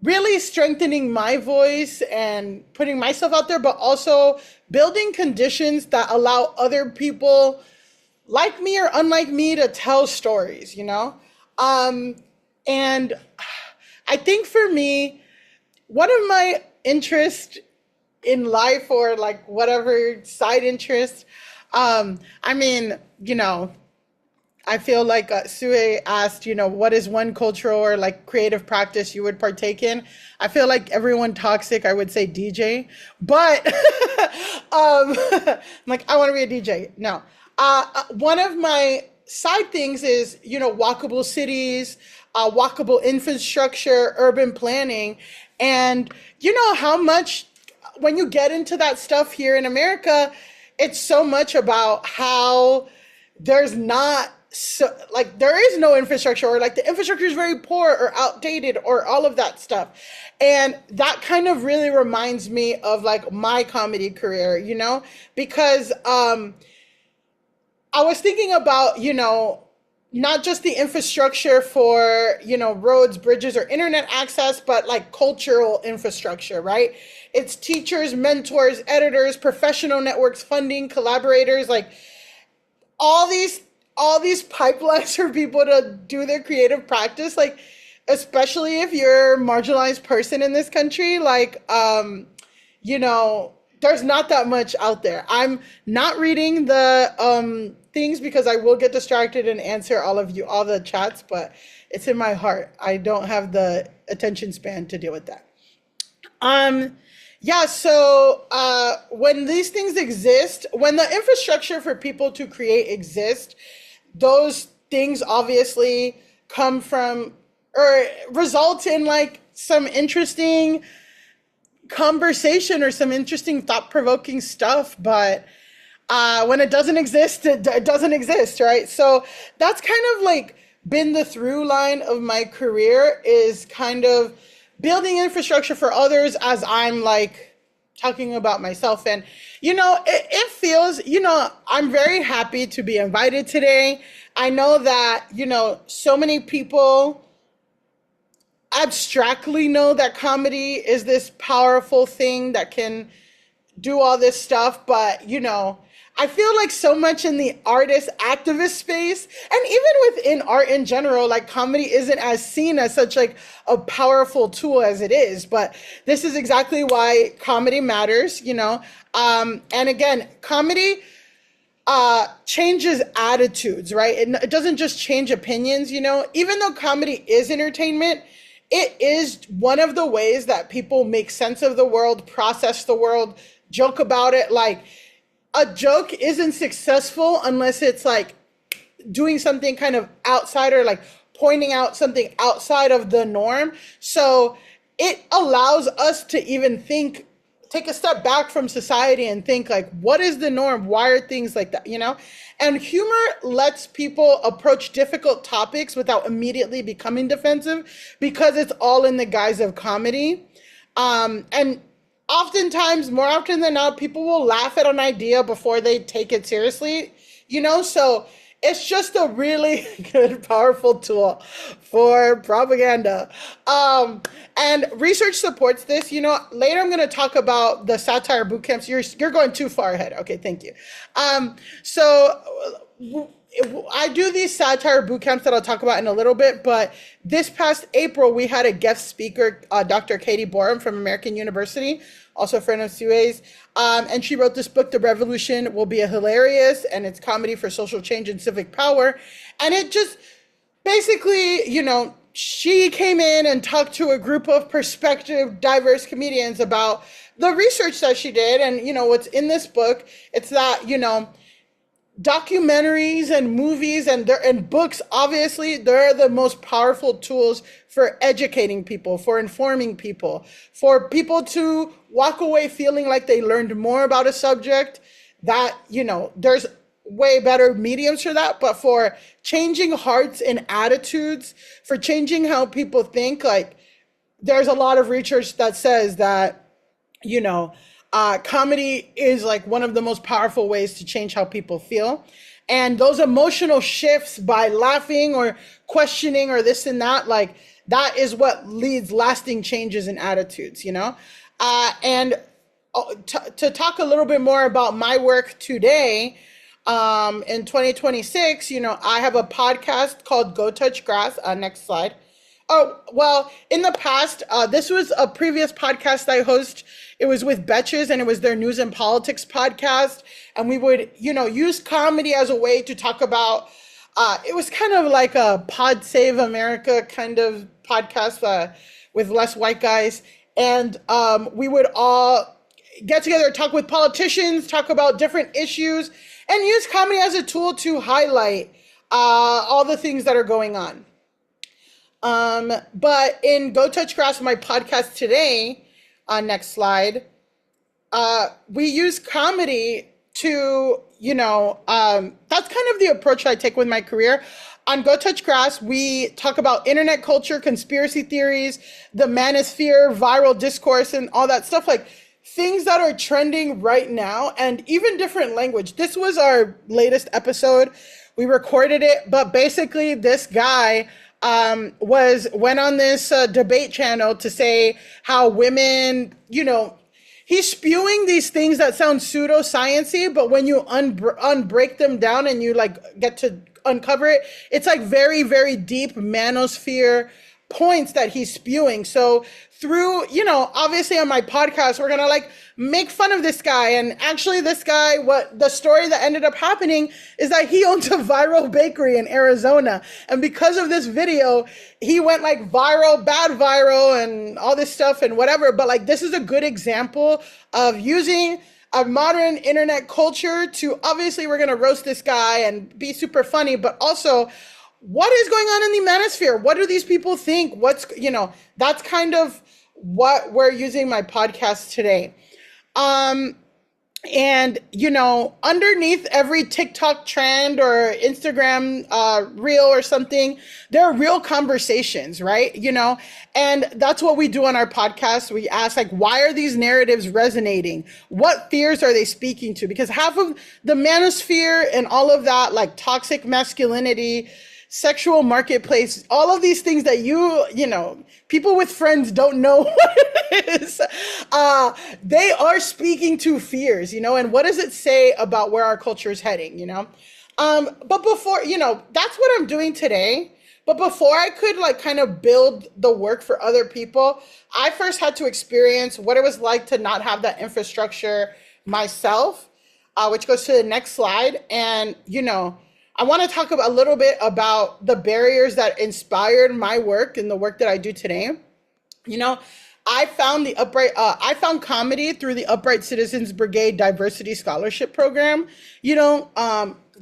S5: really strengthening my voice and putting myself out there, but also building conditions that allow other people like me or unlike me to tell stories, And I think for me, one of my interests in life or like whatever side interest, I feel like Sue asked, what is one cultural or like creative practice you would partake in? I feel like everyone toxic, I would say DJ, but I'm like, I want to be a DJ. No. One of my side things is, walkable cities, walkable infrastructure, urban planning. And how much, when you get into that stuff here in America, it's so much about how there's not, there is no infrastructure, or like the infrastructure is very poor or outdated or all of that stuff. And that kind of really reminds me of like my comedy career, because I was thinking about, not just the infrastructure for, roads, bridges, or internet access, but like cultural infrastructure, right? It's teachers, mentors, editors, professional networks, funding, collaborators, like all these all these pipelines for people to do their creative practice, like especially if you're a marginalized person in this country, like there's not that much out there. I'm not reading the things because I will get distracted and answer all the chats, but it's in my heart. I don't have the attention span to deal with that. Yeah, so when these things exist, when the infrastructure for people to create exist, those things obviously come from or result in like some interesting conversation or some interesting thought-provoking stuff. But when it doesn't exist, it doesn't exist, right? So that's kind of like been the through line of my career, is kind of building infrastructure for others as I'm like talking about myself. And, it feels, I'm very happy to be invited today. I know that, so many people abstractly know that comedy is this powerful thing that can do all this stuff, but I feel like so much in the artist activist space, and even within art in general, like comedy isn't as seen as such like a powerful tool as it is. But this is exactly why comedy matters, and again, comedy changes attitudes, right? It doesn't just change opinions, even though comedy is entertainment, it is one of the ways that people make sense of the world, process the world, joke about it. Like, a joke isn't successful unless it's like doing something kind of outside, or like pointing out something outside of the norm. So it allows us to even take a step back from society and think like, what is the norm? Why are things like that, And humor lets people approach difficult topics without immediately becoming defensive, because it's all in the guise of comedy. And oftentimes, more often than not, people will laugh at an idea before they take it seriously, so it's just a really good, powerful tool for propaganda. And research supports this. Later I'm going to talk about the satire boot camps. You're going too far ahead. Okay, thank you. So I do these satire boot camps that I'll talk about in a little bit, but this past April, we had a guest speaker, Dr. Katie Borum from American University, also a friend of Sue's, and she wrote this book, The Revolution Will Be a Hilarious, and it's comedy for social change and civic power. And it just basically, she came in and talked to a group of prospective, diverse comedians about the research that she did. And, what's in this book, it's that, documentaries and movies and books, obviously, they're the most powerful tools for educating people, for informing people, for people to walk away feeling like they learned more about a subject. That, there's way better mediums for that. But for changing hearts and attitudes, for changing how people think, like, there's a lot of research that says that, comedy is like one of the most powerful ways to change how people feel. And those emotional shifts by laughing or questioning or this and that, like that is what leads lasting changes in attitudes, and to talk a little bit more about my work today, in 2026, I have a podcast called Go Touch Grass. Next slide. Oh, well, in the past, this was a previous podcast I host. It was with Betches, and it was their news and politics podcast. And we would, use comedy as a way to talk about, it was kind of like a Pod Save America kind of podcast with less white guys. And we would all get together, talk with politicians, talk about different issues, and use comedy as a tool to highlight all the things that are going on. But in Go Touch Grass, my podcast today, next slide, we use comedy to, that's kind of the approach I take with my career. On Go Touch Grass, we talk about internet culture, conspiracy theories, the manosphere, viral discourse, and all that stuff, like things that are trending right now, and even different language. This was our latest episode. We recorded it, but basically this guy went on this debate channel to say how women, he's spewing these things that sound pseudosciency, but when you unbreak them down and you like get to uncover it, it's like very, very deep manosphere points that he's spewing. So through, obviously on my podcast, we're going to like make fun of this guy. And actually this guy, what the story that ended up happening is that he owns a viral bakery in Arizona. And because of this video, he went like viral, bad viral and all this stuff and whatever. But like, this is a good example of using a modern internet culture to, obviously we're going to roast this guy and be super funny, but also what is going on in the manosphere? What do these people think? That's kind of what we're using my podcast today. And, underneath every TikTok trend or Instagram reel or something, there are real conversations, right? And that's what we do on our podcast. We ask, like, why are these narratives resonating? What fears are they speaking to? Because half of the manosphere and all of that, like toxic masculinity, sexual marketplace, all of these things that people with friends don't know what it is. They are speaking to fears, and what does it say about where our culture is heading, But before, that's what I'm doing today. But before I could like kind of build the work for other people, I first had to experience what it was like to not have that infrastructure myself, which goes to the next slide. And, I want to talk a little bit about the barriers that inspired my work and the work that I do today. I found comedy through the Upright Citizens Brigade Diversity Scholarship Program.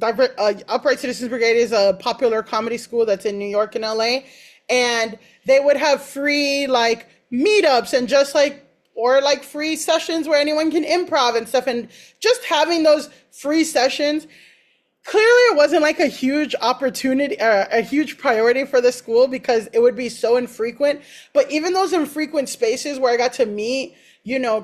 S5: Upright Citizens Brigade is a popular comedy school that's in New York and LA, and they would have free like meetups and or free sessions where anyone can improv and stuff. And just having those free sessions, clearly it wasn't like a huge opportunity, a huge priority for the school because it would be so infrequent. But even those infrequent spaces where I got to meet,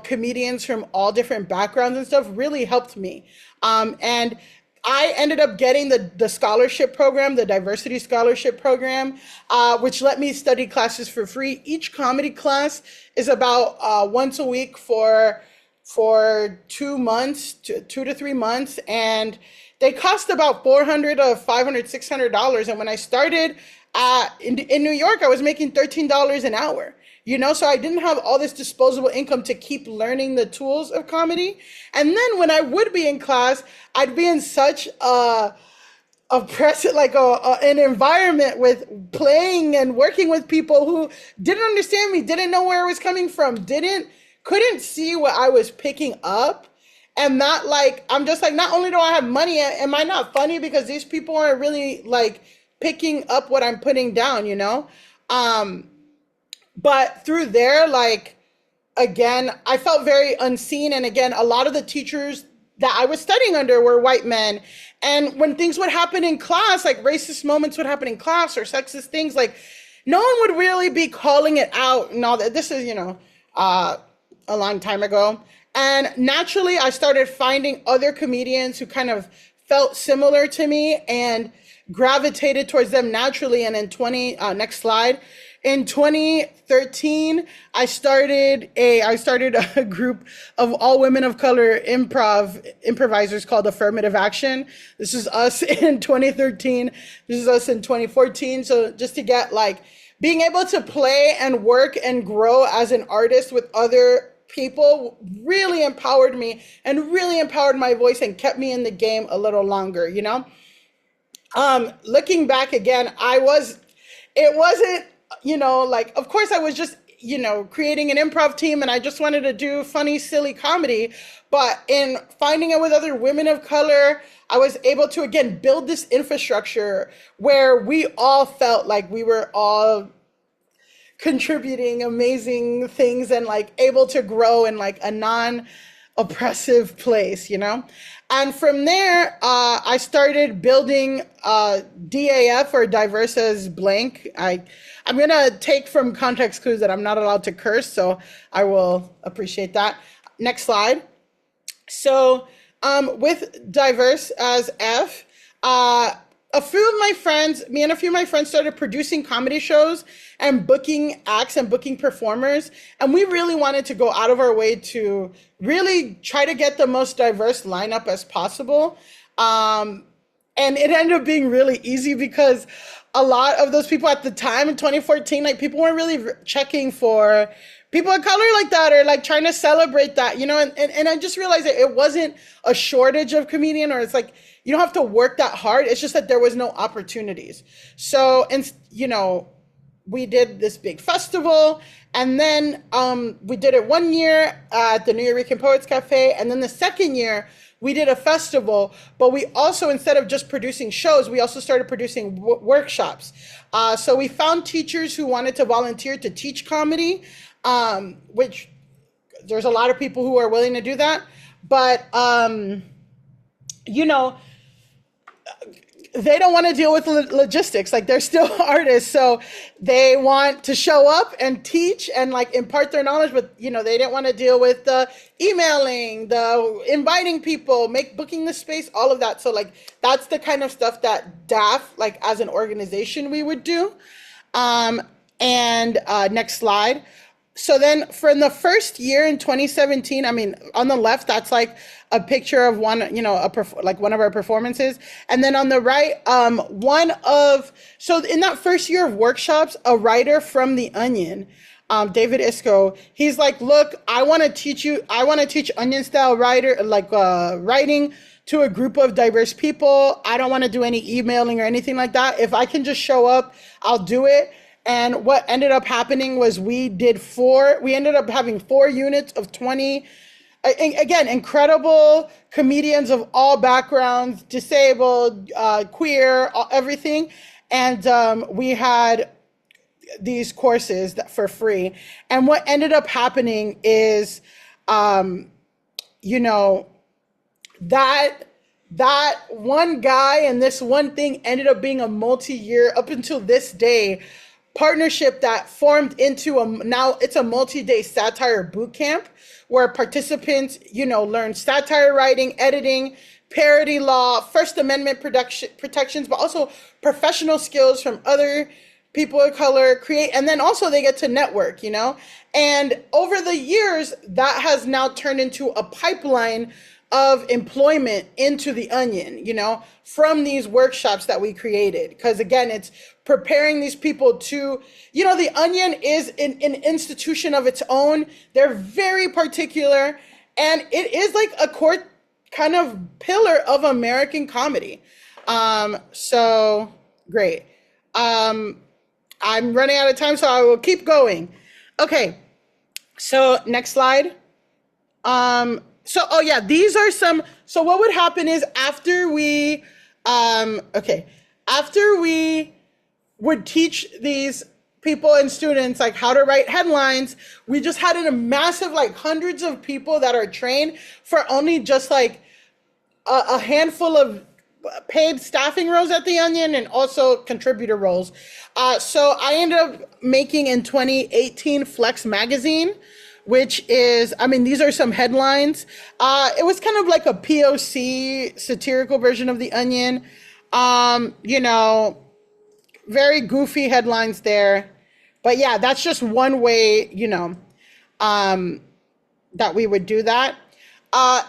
S5: comedians from all different backgrounds and stuff really helped me. And I ended up getting the scholarship program, the diversity scholarship program, which let me study classes for free. Each comedy class is about once a week for 2 months, 2 to 3 months. And they cost about $400 to $500, $600. And when I started in New York, I was making $13 an hour, so I didn't have all this disposable income to keep learning the tools of comedy. And then when I would be in class, I'd be in such an environment with playing and working with people who didn't understand me, didn't know where I was coming from, couldn't see what I was picking up. And I'm just like, not only do I have money, am I not funny because these people aren't really like picking up what I'm putting down, But through there, again, I felt very unseen. And again, a lot of the teachers that I was studying under were white men. And when things would happen in class, like racist moments would happen in class or sexist things, no one would really be calling it out and all that. This is, a long time ago. And naturally, I started finding other comedians who kind of felt similar to me and gravitated towards them naturally. And next slide. In 2013, I started a group of all women of color improvisers called Affirmative Action. This is us in 2013. This is us in 2014. So just to get being able to play and work and grow as an artist with other people really empowered me and really empowered my voice and kept me in the game a little longer, Looking back again, it wasn't, of course I was just, creating an improv team and I just wanted to do funny, silly comedy. But in finding it with other women of color, I was able to, again, build this infrastructure where we all felt like we were all contributing amazing things and able to grow in a non-oppressive place, And from there, I started building DAF, or diverse as blank. I'm gonna take from context clues that I'm not allowed to curse, so I will appreciate that. Next slide. So with diverse as F, a few of my friends, me and a few of my friends started producing comedy shows and booking acts and booking performers. And we really wanted to go out of our way to really try to get the most diverse lineup as possible. And it ended up being really easy because a lot of those people at the time in 2014, like people weren't really checking for people of color like that, or like trying to celebrate that, you know, and I just realized that it wasn't a shortage of comedian, or it's like, you don't have to work that hard. It's just that there was no opportunities. So, and you know, we did this big festival, and then we did it 1 year at the New York Poets Cafe, and then the second year we did a festival, but we also, instead of just producing shows, we also started producing workshops. So we found teachers who wanted to volunteer to teach comedy, which there's a lot of people who are willing to do that. But, you know, they don't want to deal with logistics. Like, they're still artists, so they want to show up and teach and like impart their knowledge, but you know, they didn't want to deal with the emailing, the inviting people, booking the space, all of that. So like, that's the kind of stuff that DAF, like as an organization, we would do. Next slide. So then for the first year in 2017, I mean, on the left, that's like a picture of one, you know, like one of our performances. And then on the right, so in that first year of workshops, a writer from The Onion, David Isco, he's like, look, I want to teach Onion style writing to a group of diverse people. I don't want to do any emailing or anything like that. If I can just show up, I'll do it. And what ended up happening was we ended up having 4 units of 20, again, incredible comedians of all backgrounds, disabled, queer, everything. And we had these courses for free. And what ended up happening is, you know, that one guy and this one thing ended up being a multi-year, up until this day, partnership that formed into now it's a multi-day satire boot camp where participants, you know, learn satire writing, editing, parody law, First Amendment protections, but also professional skills from other people of color, and then also they get to network, you know? And over the years, that has now turned into a pipeline of employment into The Onion, you know, from these workshops that we created. Because again, it's preparing these people to, you know, The Onion is an institution of its own. They're very particular, and it is like a core kind of pillar of American comedy. So great. I'm running out of time, so I will keep going. Okay, so next slide. These are some, so what would happen is after we would teach these people and students like how to write headlines, we just had a massive, like hundreds of people that are trained for only just like a handful of paid staffing roles at The Onion and also contributor roles. So I ended up making in 2018 Flex Magazine, which is, I mean, these are some headlines. It was kind of like a POC satirical version of The Onion. You know, very goofy headlines there. But yeah, that's just one way, you know, that we would do that.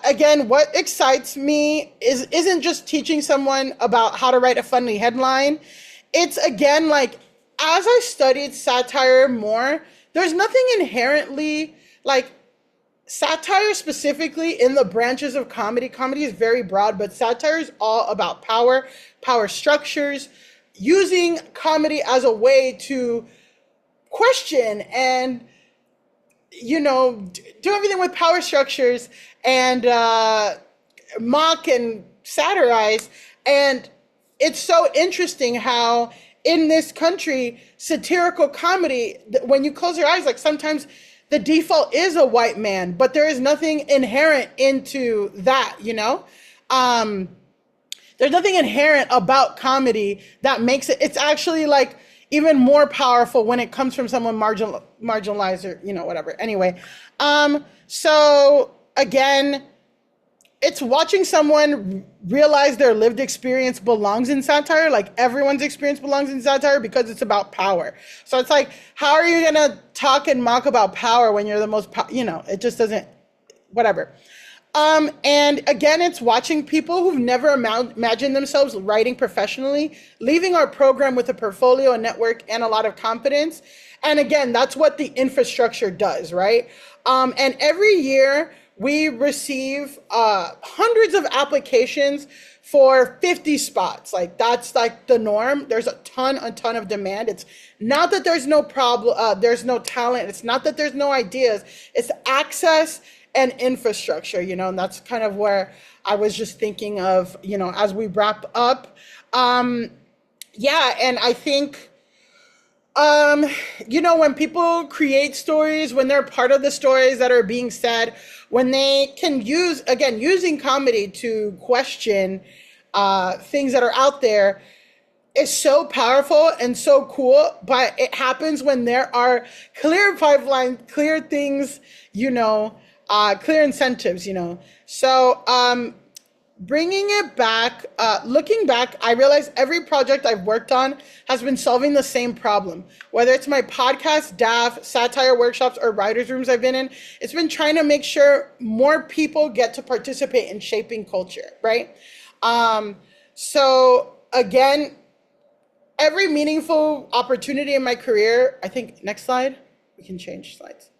S5: Again, what excites me isn't just teaching someone about how to write a funny headline. It's again, like, as I studied satire more, there's nothing inherently like satire specifically in the branches of comedy. Comedy is very broad, but satire is all about power structures, using comedy as a way to question and, you know, do everything with power structures and mock and satirize. And it's so interesting how in this country, satirical comedy, when you close your eyes, like sometimes the default is a white man, but there is nothing inherent into that, you know? There's nothing inherent about comedy that makes it's actually like even more powerful when it comes from someone marginalized or, you know, whatever. Anyway, so again, it's watching someone realize their lived experience belongs in satire. Like everyone's experience belongs in satire because it's about power. So it's like, how are you gonna talk and mock about power when you're the most, it just doesn't, whatever. And again, it's watching people who've never imagined themselves writing professionally, leaving our program with a portfolio, a network, and a lot of confidence. And again, that's what the infrastructure does, right? And every year we receive hundreds of applications for 50 spots. Like that's like the norm. There's a ton of demand. It's not that there's no problem, there's no talent. It's not that there's no ideas. It's access and infrastructure, and that's kind of where I was just thinking of, as we wrap up. Yeah, and I think, when people create stories, when they're part of the stories that are being said, when they can use, again, using comedy to question things that are out there, is so powerful and so cool, but it happens when there are clear pipelines, clear things, clear incentives, So bringing it back, looking back, I realized every project I've worked on has been solving the same problem. Whether it's my podcast, DAF, satire workshops, or writers' rooms I've been in, it's been trying to make sure more people get to participate in shaping culture, right? So again, every meaningful opportunity in my career, I think, next slide, we can change slides.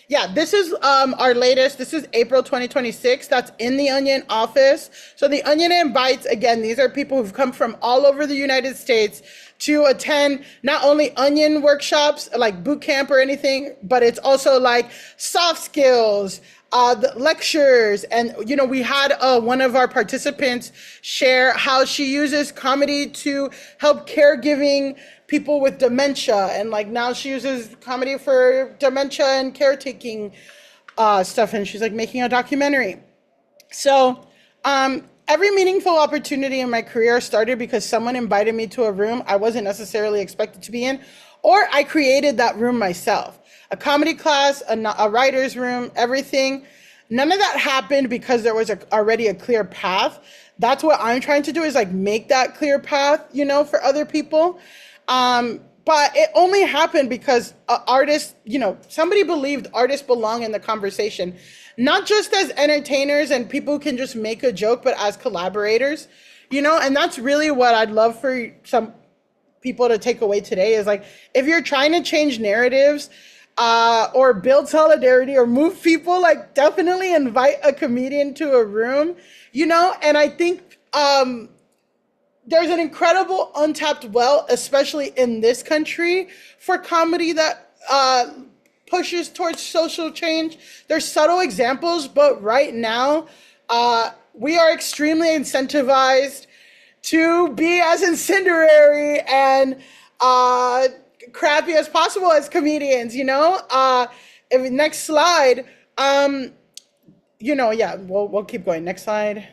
S5: Yeah, this is our latest. This is April 2026. That's in the Onion office. So the Onion invites, again, these are people who've come from all over the United States to attend not only Onion workshops, like boot camp or anything, but it's also like soft skills, the lectures. And, we had one of our participants share how she uses comedy to help caregiving people with dementia. And like now she uses comedy for dementia and caretaking stuff. And she's like making a documentary. So every meaningful opportunity in my career started because someone invited me to a room I wasn't necessarily expected to be in, or I created that room myself. A comedy class, a writer's room, everything. None of that happened because there was already a clear path. That's what I'm trying to do, is like make that clear path, for other people. But it only happened because artists, somebody believed artists belong in the conversation, not just as entertainers and people who can just make a joke, but as collaborators, and that's really what I'd love for some people to take away today is like, if you're trying to change narratives, or build solidarity or move people, like definitely invite a comedian to a room, and I think, there's an incredible untapped well, especially in this country, for comedy that pushes towards social change. There's subtle examples, but right now, we are extremely incentivized to be as incendiary and crappy as possible as comedians, next slide, yeah, we'll keep going. Next slide.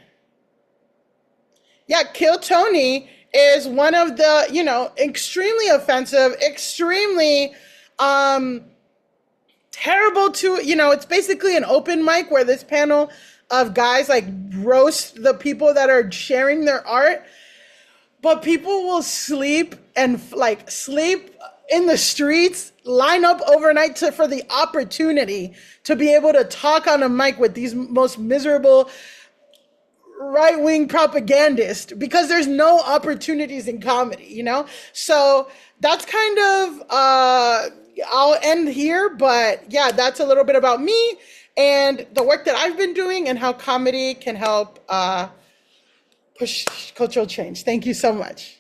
S5: Yeah, Kill Tony is one of the, extremely offensive, extremely terrible to, it's basically an open mic where this panel of guys like roast the people that are sharing their art, but people will sleep and sleep in the streets, line up overnight for the opportunity to be able to talk on a mic with these most miserable right-wing propagandists, because there's no opportunities in comedy, So that's kind of, I'll end here, but yeah, that's a little bit about me and the work that I've been doing and how comedy can help push cultural change. Thank you so much.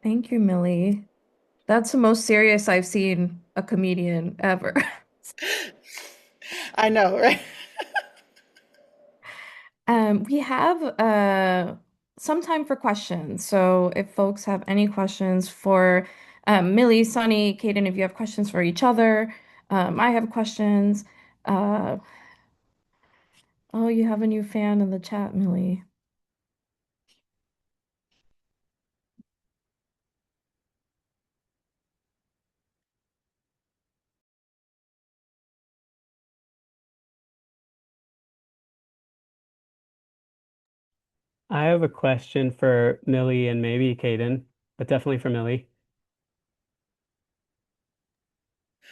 S1: Thank you, Millie. That's the most serious I've seen a comedian ever.
S5: I know, right?
S1: We have some time for questions. So if folks have any questions for Millie, Sunny, Kaden, if you have questions for each other, I have questions. Uh, oh, you have a new fan in the chat, Millie.
S3: I have a question for Millie and maybe Caden, but definitely for Millie.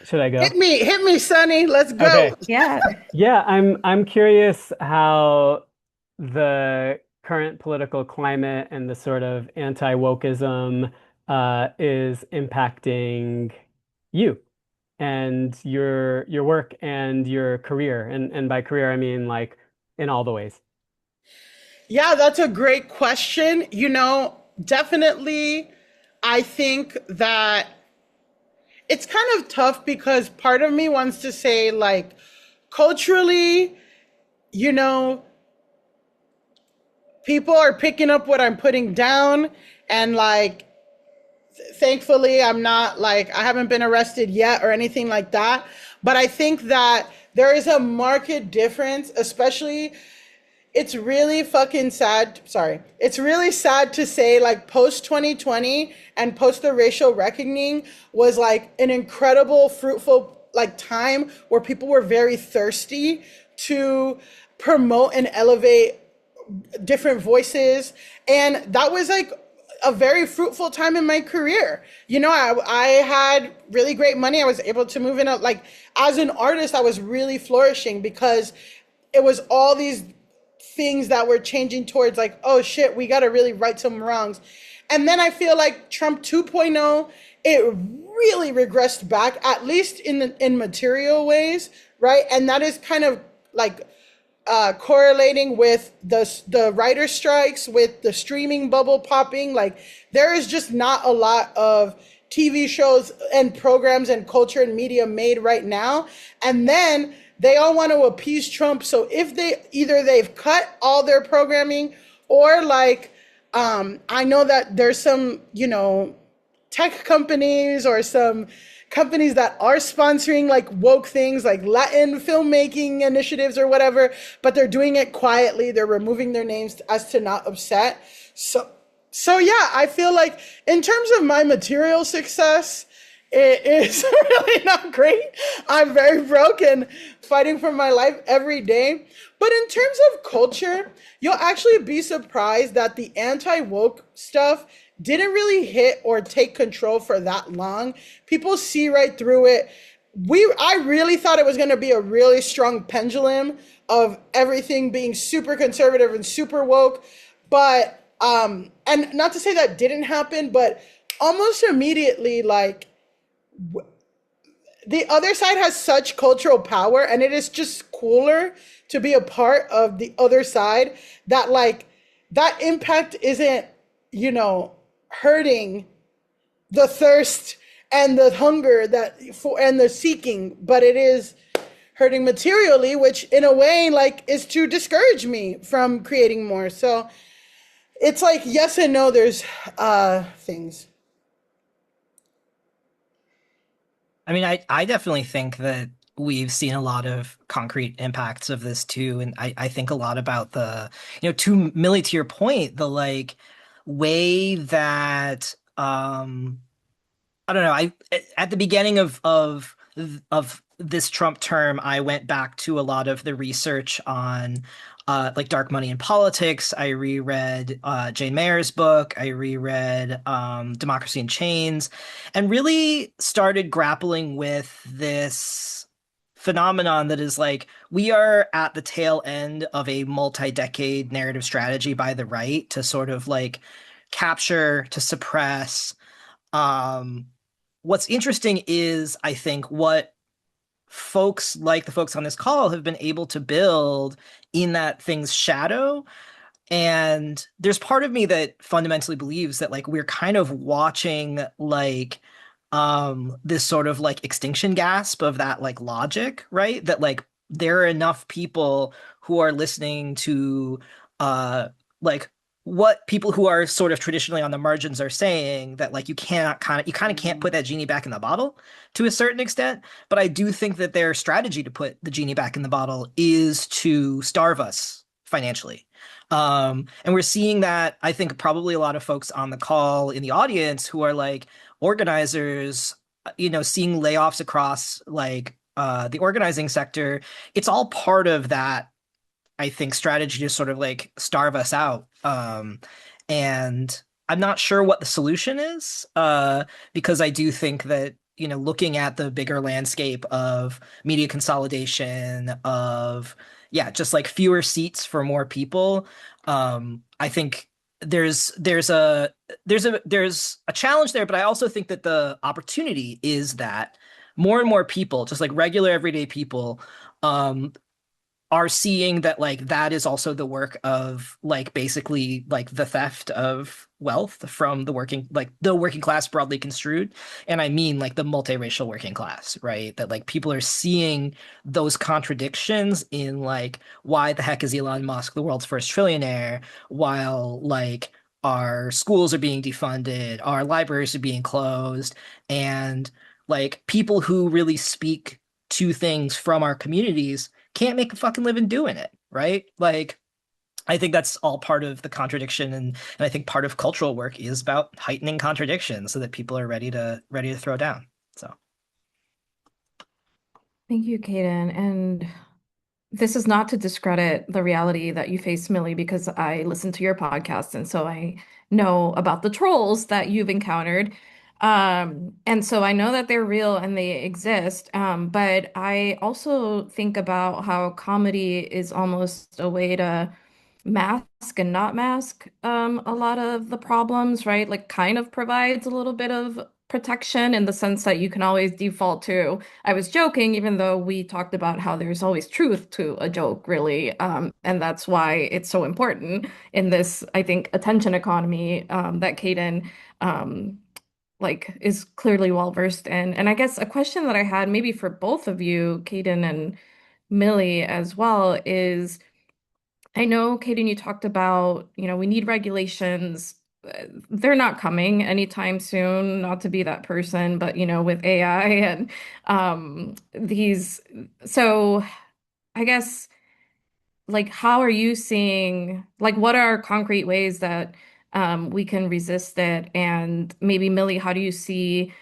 S3: Should I go?
S5: Hit me, Sonny. Let's
S3: Okay.
S5: go.
S1: Yeah.
S3: Yeah, I'm curious how the current political climate and the sort of anti-wokeism is impacting you and your work and your career. And by career I mean like in all the ways.
S5: Yeah, that's a great question. Definitely, I think that it's kind of tough because part of me wants to say, like, culturally, you know, people are picking up what I'm putting down. And, like, thankfully, I haven't been arrested yet or anything like that. But I think that there is a marked difference, especially it's really fucking sad. Sorry. It's really sad to say, like, post 2020 and post the racial reckoning was like an incredible, fruitful, like, time where people were very thirsty to promote and elevate different voices. And that was like a very fruitful time in my career. I had really great money. I was able to move in. Like, as an artist, I was really flourishing because it was all these things that were changing towards, like, oh shit, we got to really right some wrongs. And then I feel like Trump 2.0, it really regressed back, at least in material ways, right? And that is kind of like correlating with the writer strikes, with the streaming bubble popping. Like, there is just not a lot of TV shows and programs and culture and media made right now. And then they all want to appease Trump. So if they've cut all their programming, or like, I know that there's some, tech companies or some companies that are sponsoring like woke things, like Latin filmmaking initiatives or whatever, but they're doing it quietly. They're removing their names as to not upset. So yeah, I feel like in terms of my material success, it is really not great. I'm very broken, fighting for my life every day. But in terms of culture, you'll actually be surprised that the anti-woke stuff didn't really hit or take control for that long. People see right through it. I really thought it was going to be a really strong pendulum of everything being super conservative and super woke. But and not to say that didn't happen, but almost immediately, like, the other side has such cultural power, and it is just cooler to be a part of the other side, that, like, that impact isn't, hurting the thirst and the hunger and the seeking, but it is hurting materially, which in a way, like, is to discourage me from creating more. So it's like yes and no. There's things.
S2: I mean, I definitely think that we've seen a lot of concrete impacts of this too. And I think a lot about to Millie, to your point, the like way that I don't know, at the beginning of this Trump term, I went back to a lot of the research on like dark money in politics. I reread Jane Mayer's book. I reread Democracy in Chains, and really started grappling with this phenomenon that is like we are at the tail end of a multi-decade narrative strategy by the right to sort of like capture, to suppress. Um, what's interesting is, I think, what folks like the folks on this call have been able to build in that thing's shadow. And there's part of me that fundamentally believes that like we're kind of watching like this sort of like extinction gasp of that like logic, right? That like there are enough people who are listening to like what people who are sort of traditionally on the margins are saying, that like you kind of can't put that genie back in the bottle to a certain extent. But I do think that their strategy to put the genie back in the bottle is to starve us financially. And we're seeing that, I think, probably a lot of folks on the call in the audience who are like organizers, seeing layoffs across like the organizing sector. It's all part of that I think, strategy to sort of like starve us out. And I'm not sure what the solution is, because I do think that, looking at the bigger landscape of media consolidation, of, yeah, just like fewer seats for more people, I think there's a challenge there, but I also think that the opportunity is that more and more people, just like regular everyday people, um, are seeing that like that is also the work of like basically like the theft of wealth from the working class broadly construed. And I mean like the multiracial working class, right? That like people are seeing those contradictions in like why the heck is Elon Musk the world's first trillionaire while like our schools are being defunded, our libraries are being closed, and like people who really speak to things from our communities can't make a fucking living doing it, right? Like, I think that's all part of the contradiction, and I think part of cultural work is about heightening contradiction so that people are ready to throw down. So
S1: Thank you, Kaden. And this is not to discredit the reality that you face, Millie, because I listen to your podcast and so I know about the trolls that you've encountered. And so I know that they're real and they exist. But I also think about how comedy is almost a way to mask and not mask a lot of the problems, right? Like kind of provides a little bit of protection in the sense that you can always default to I was joking, even though we talked about how there's always truth to a joke, really. And that's why it's so important in this, I think, attention economy that Kaden like is clearly well versed in. And I guess a question that I had maybe for both of you, Kaden and Millie as well, is I know, Kaden, you talked about, we need regulations. They're not coming anytime soon, not to be that person, but, with AI and these. So I guess like how are you seeing like what are concrete ways that we can resist it? And maybe Millie, how do you see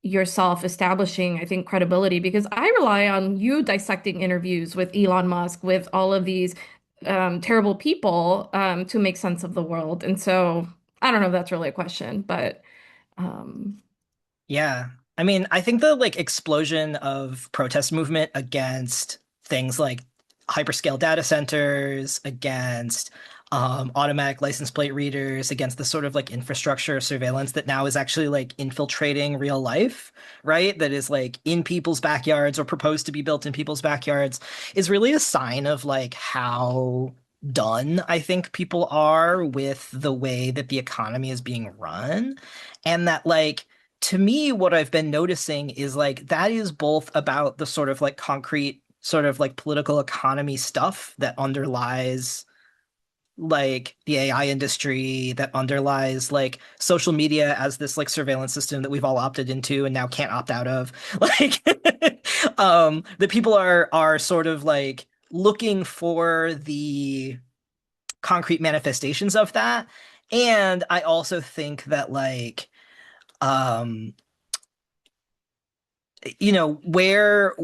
S1: yourself establishing, I think, credibility? Because I rely on you dissecting interviews with Elon Musk, with all of these terrible people to make sense of the world. And so I don't know if that's really a question, but um,
S2: yeah, I mean, I think the like explosion of protest movement against things like hyperscale data centers, against automatic license plate readers, against the sort of like infrastructure surveillance that now is actually like infiltrating real life, right? That is like in people's backyards or proposed to be built in people's backyards is really a sign of like how done I think people are with the way that the economy is being run. And that like to me, what I've been noticing is like that is both about the sort of like concrete, sort of like political economy stuff that underlies like the AI industry, that underlies like social media as this like surveillance system that we've all opted into and now can't opt out of. Like that people are sort of like looking for the concrete manifestations of that. And I also think that like um where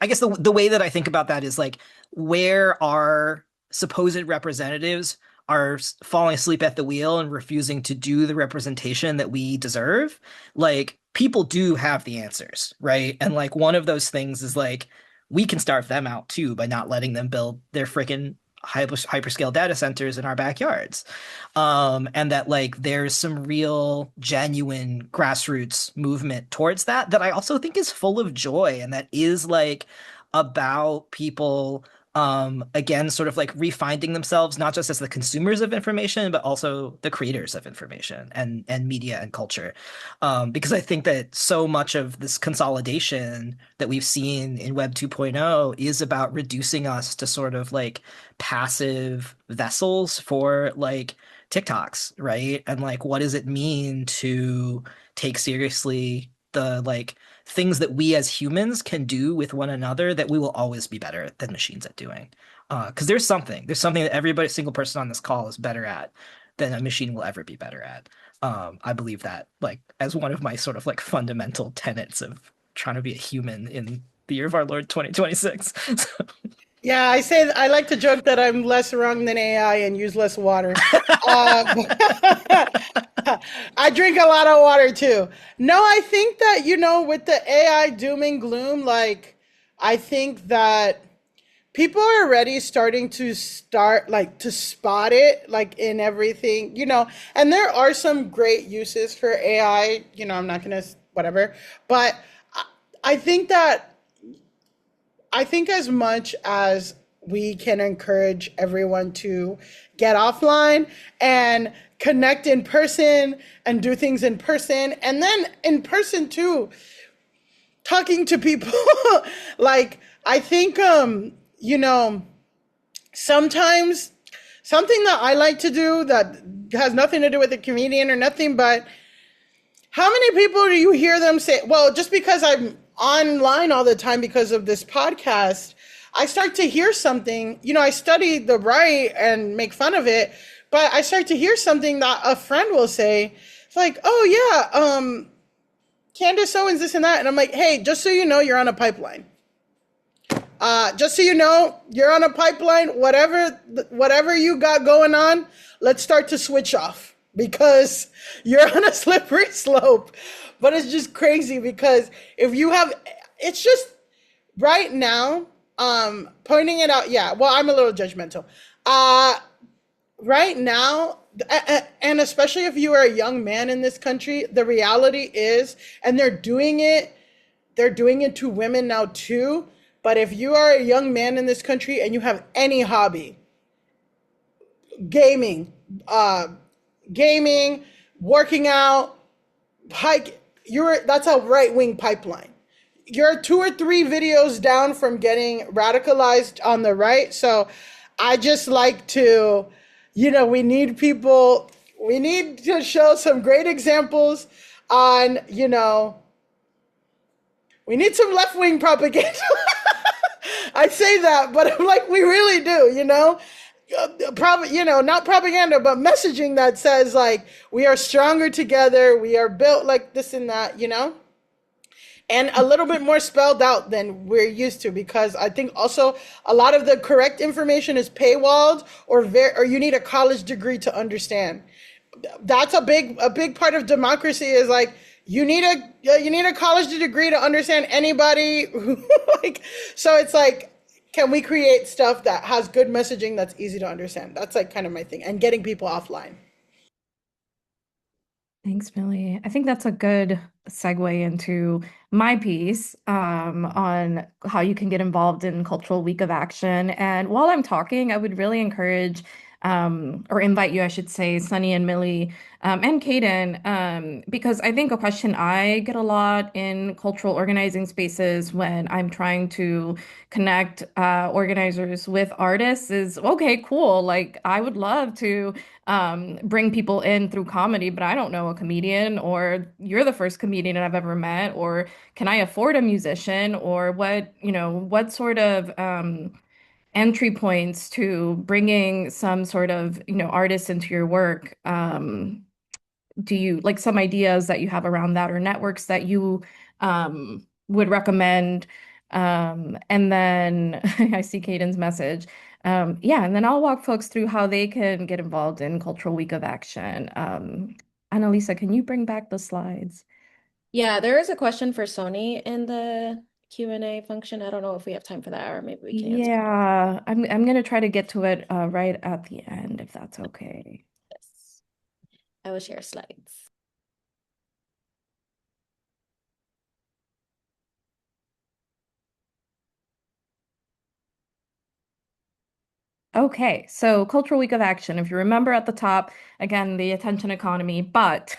S2: I guess the way that I think about that is like where our supposed representatives are falling asleep at the wheel and refusing to do the representation that we deserve. Like people do have the answers, right? And like one of those things is like we can starve them out too by not letting them build their freaking hyperscale data centers in our backyards. And that like there's some real genuine grassroots movement towards that I also think is full of joy and that is like about people again sort of like refinding themselves not just as the consumers of information but also the creators of information and media and culture, because I think that so much of this consolidation that we've seen in Web 2.0 is about reducing us to sort of like passive vessels for like TikToks, right? And like, what does it mean to take seriously the like things that we as humans can do with one another that we will always be better than machines at doing? Because there's something that everybody, single person on this call is better at than a machine will ever be better at. I believe that like as one of my sort of like fundamental tenets of trying to be a human in the year of our Lord 2026. So,
S5: Yeah, I like to joke that I'm less wrong than AI and use less water. Uh, I drink a lot of water too. No, I think that, with the AI doom and gloom, like, I think that people are already starting to spot it, like, in everything, and there are some great uses for AI, I'm not gonna, whatever, but I, I think that I think as much as we can encourage everyone to get offline and connect in person and do things in person, and then in person too, talking to people, like, I think, sometimes something that I like to do that has nothing to do with a comedian or nothing, but how many people do you hear them say, well, just because I'm online all the time because of this podcast, I start to hear something, I study the right and make fun of it, but I start to hear something that a friend will say. It's like, oh yeah, Candace Owens, this and that. And I'm like, hey, just so you know, you're on a pipeline. Just so you know, you're on a pipeline. Whatever you got going on, let's start to switch off because you're on a slippery slope. But it's just crazy because if you have, it's just right now, pointing it out. Yeah, well, I'm a little judgmental. Uh, right now, and especially if you are a young man in this country, the reality is, and they're doing it to women now too. But if you are a young man in this country and you have any hobby, gaming, uh, gaming, working out, hike, that's a right wing pipeline. You're 2 or 3 videos down from getting radicalized on the right. So I just like to, we need people, we need to show some great examples on, we need some left wing propaganda. I say that, but I'm like, we really do, probably, not propaganda, but messaging that says, like, we are stronger together, we are built like this and that, and a little bit more spelled out than we're used to, because I think also a lot of the correct information is paywalled, or you need a college degree to understand. That's a big part of democracy, is like, you need a college degree to understand anybody. Like, so it's like, can we create stuff that has good messaging that's easy to understand? That's like kind of my thing, and getting people offline.
S1: Thanks, Millie. I think that's a good segue into my piece on how you can get involved in Cultural Week of Action. And while I'm talking, I would really encourage or invite you, I should say, Sunny and Millie and Kaden, because I think a question I get a lot in cultural organizing spaces when I'm trying to connect organizers with artists is, okay, cool. Like, I would love to bring people in through comedy, but I don't know a comedian, or you're the first comedian I've ever met, or can I afford a musician, or what sort of entry points to bringing some sort of, artist into your work. Do you like some ideas that you have around that, or networks that you would recommend? And then I see Caden's message. Yeah, and then I'll walk folks through how they can get involved in Cultural Week of Action. Annalisa, can you bring back the slides?
S6: Yeah, there is a question for Sony in the Q&A function. I don't know if we have time for that, or maybe we can answer.
S1: Yeah, I'm gonna try to get to it right at the end, if that's okay.
S6: Yes. I will share slides.
S1: Okay, so Cultural Week of Action. If you remember at the top, again, the attention economy, but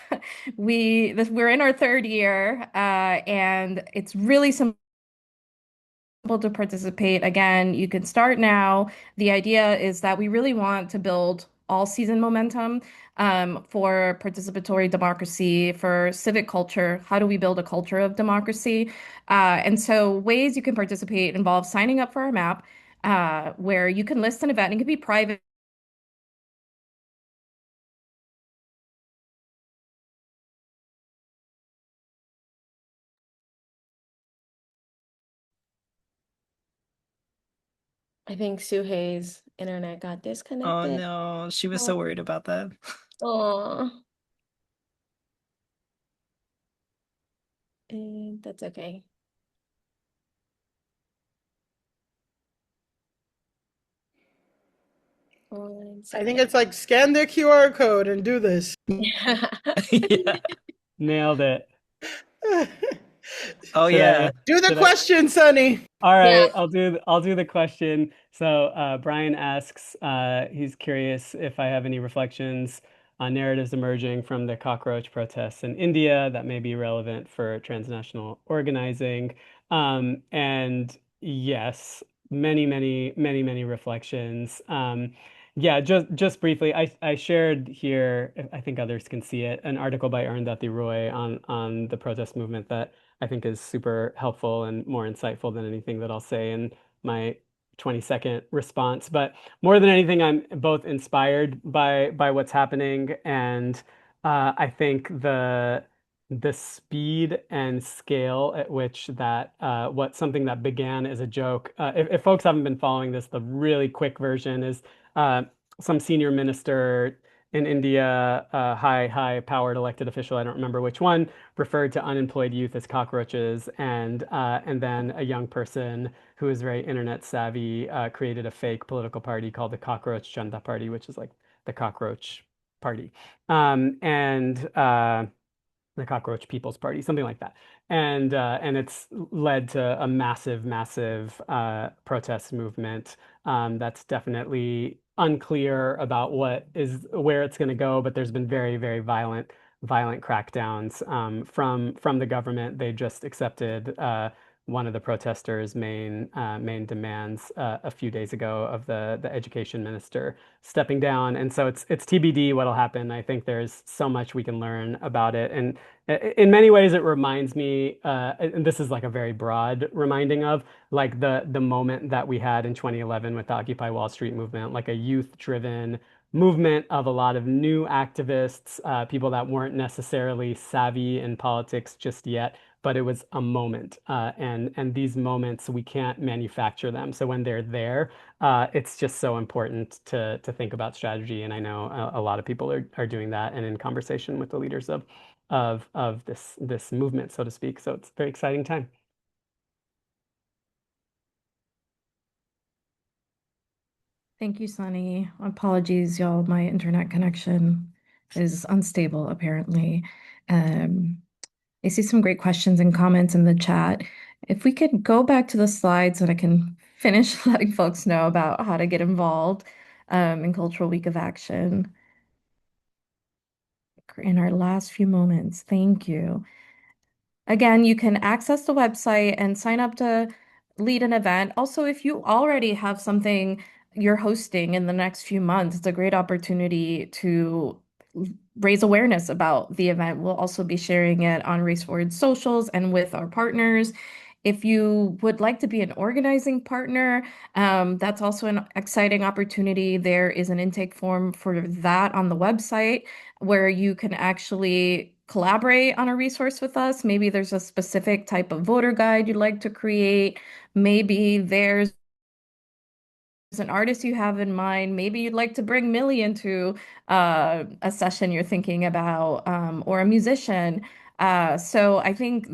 S1: we're in our third year, and it's really simple to participate. Again, you can start now. The idea is that we really want to build all season momentum for participatory democracy, for civic culture. How do we build a culture of democracy? And so ways you can participate involve signing up for our map, where you can list an event. It can be private.
S6: I think Suhei's internet got
S2: Oh
S6: disconnected.
S2: no, she was so
S6: Oh,
S2: worried about that.
S6: oh, that's okay. One
S5: I think
S6: second.
S5: it's like scan the QR code and do this.
S2: Yeah.
S3: Nailed it.
S2: Oh
S3: Should
S2: yeah.
S3: I
S5: Do the
S3: should I
S5: question, Sonny.
S3: All
S6: Yeah.
S3: right, I'll do the question. So Brian asks, he's curious if I have any reflections on narratives emerging from the cockroach protests in India that may be relevant for transnational organizing. And yes, many reflections. Yeah, just briefly, I shared here, I think others can see it, an article by Arundhati Roy on the protest movement that I think is super helpful and more insightful than anything that I'll say in my 20-second response. But more than anything, I'm both inspired by what's happening, and I think the speed and scale at which that what something that began as a joke. If folks haven't been following this, the really quick version is uh, some senior minister in India, high powered elected official, I don't remember which one, referred to unemployed youth as cockroaches, and then a young person who is very internet savvy created a fake political party called the Cockroach Janta Party, which is like the cockroach party, and the Cockroach People's Party, something like that. And it's led to a massive protest movement that's definitely unclear about where it's going to go, but there's been very violent crackdowns from the government. They just accepted one of the protesters' main demands a few days ago of the education minister stepping down, and so it's TBD what'll happen. I think there's so much we can learn about it, and in many ways it reminds me, and this is like a very broad reminding of like the moment that we had in 2011 with the Occupy Wall Street movement, like a youth-driven movement of a lot of new activists, people that weren't necessarily savvy in politics just yet, but it was a moment, and these moments we can't manufacture them. So when they're there, it's just so important to think about strategy. And I know a lot of people are doing that and in conversation with the leaders of this movement, so to speak. So it's a very exciting time.
S1: Thank you, Sunny. Apologies, y'all. My internet connection is unstable, apparently. Um, I see some great questions and comments in the chat. If we could go back to the slides and I can finish letting folks know about how to get involved in Cultural Week of Action in our last few moments. Thank you. Again, you can access the website and sign up to lead an event. Also, if you already have something you're hosting in the next few months, it's a great opportunity to raise awareness about the event. We'll also be sharing it on Race Forward socials and with our partners. If you would like to be an organizing partner, that's also an exciting opportunity. There is an intake form for that on the website where you can actually collaborate on a resource with us. Maybe there's a specific type of voter guide you'd like to create. Maybe there's an artist you have in mind. Maybe you'd like to bring Millie into a session you're thinking about, or a musician. So I think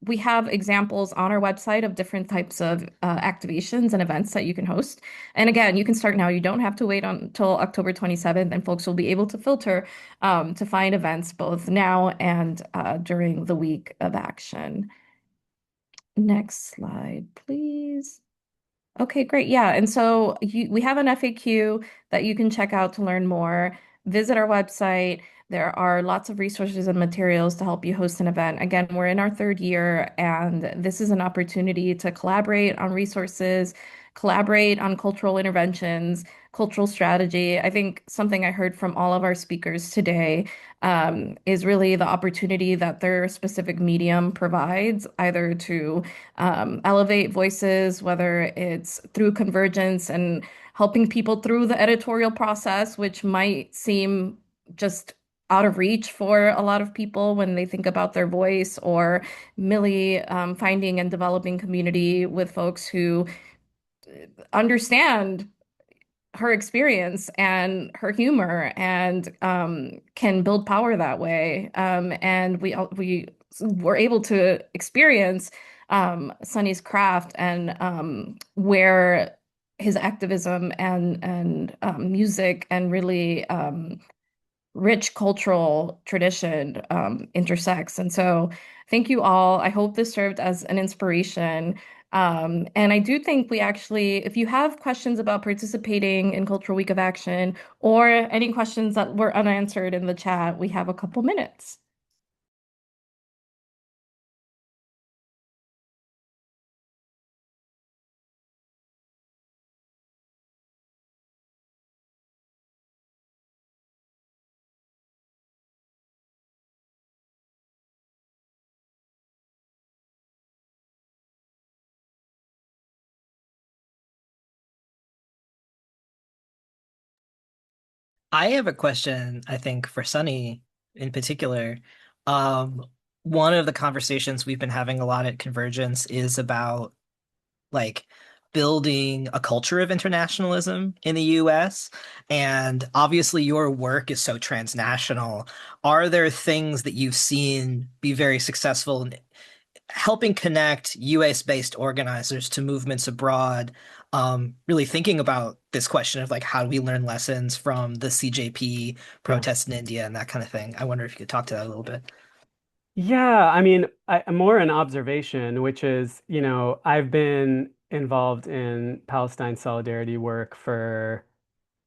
S1: we have examples on our website of different types of activations and events that you can host. And again, you can start now. You don't have to wait until October 27th, and folks will be able to filter to find events both now and during the week of action. Next slide, please. Okay, great. Yeah. And so we have an FAQ that you can check out to learn more. Visit our website. There are lots of resources and materials to help you host an event. Again, we're in our third year, and this is an opportunity to collaborate on resources, collaborate on cultural interventions, cultural strategy. I think something I heard from all of our speakers today is really the opportunity that their specific medium provides, either to elevate voices, whether it's through convergence and helping people through the editorial process, which might seem just out of reach for a lot of people when they think about their voice, or Millie finding and developing community with folks who understand her experience and her humor and can build power that way. And we were able to experience Sonny's craft and where his activism and music and really rich cultural tradition intersects. And so, thank you all. I hope this served as an inspiration. And I do think we actually, if you have questions about participating in Cultural Week of Action or any questions that were unanswered in the chat, we have a couple minutes.
S2: I have a question, I think, for Sunny in particular. Um, One of the conversations we've been having a lot at Convergence is about like building a culture of internationalism in the US. And obviously, your work is so transnational. Are there things that you've seen be very successful in helping connect US-based organizers to movements abroad, really thinking about this question of like how do we learn lessons from the CJP
S3: Yeah.
S2: protests in India and that kind of thing? I wonder if you could talk to that a little bit.
S3: Yeah, I mean, more an observation, which is, I've been involved in Palestine solidarity work for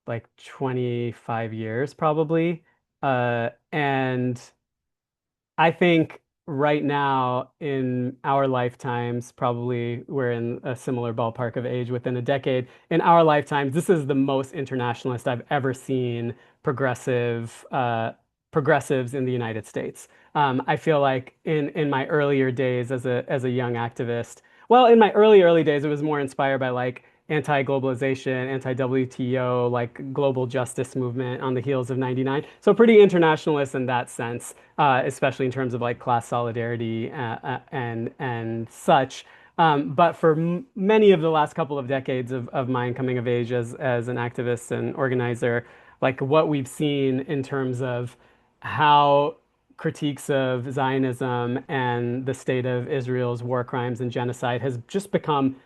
S3: like 25 years probably. And I think right now in our lifetimes, probably we're in a similar ballpark of age within a decade. In our lifetimes, this is the most internationalist I've ever seen progressives in the United States. I feel like in my earlier days as a young activist, well, in my early days, it was more inspired by like anti-globalization, anti-WTO, like global justice movement on the heels of 99. So pretty internationalist in that sense, especially in terms of like class solidarity and such. But for many of the last couple of decades of mine coming of age as an activist and organizer, like what we've seen in terms of how critiques of Zionism and the state of Israel's war crimes and genocide has just become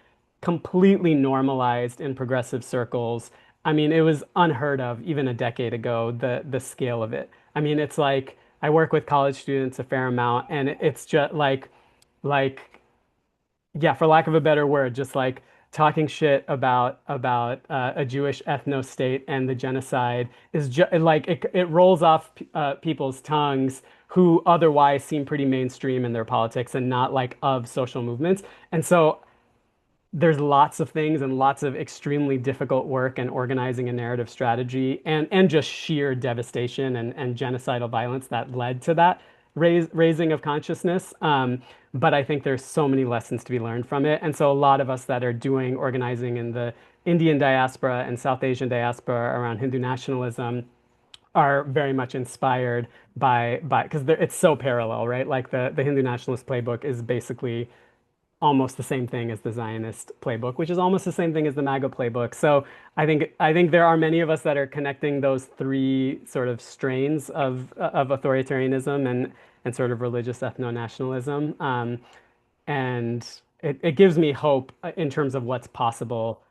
S3: completely normalized in progressive circles. I mean, it was unheard of even a decade ago, the scale of it. I mean, it's like I work with college students a fair amount, and it's just like yeah, for lack of a better word, just like talking shit about a Jewish ethno state and the genocide is just like it rolls off people's tongues who otherwise seem pretty mainstream in their politics and not like of social movements. And so there's lots of things and lots of extremely difficult work and organizing a narrative strategy and just sheer devastation and genocidal violence that led to that raising of consciousness. But I think there's so many lessons to be learned from it. And so a lot of us that are doing organizing in the Indian diaspora and South Asian diaspora around Hindu nationalism are very much inspired by because it's so parallel, right? Like the Hindu nationalist playbook is basically almost the same thing as the Zionist playbook, which is almost the same thing as the MAGA playbook. So I think there are many of us that are connecting those three sort of strains of authoritarianism and sort of religious ethno-nationalism. And it gives me hope in terms of what's possible,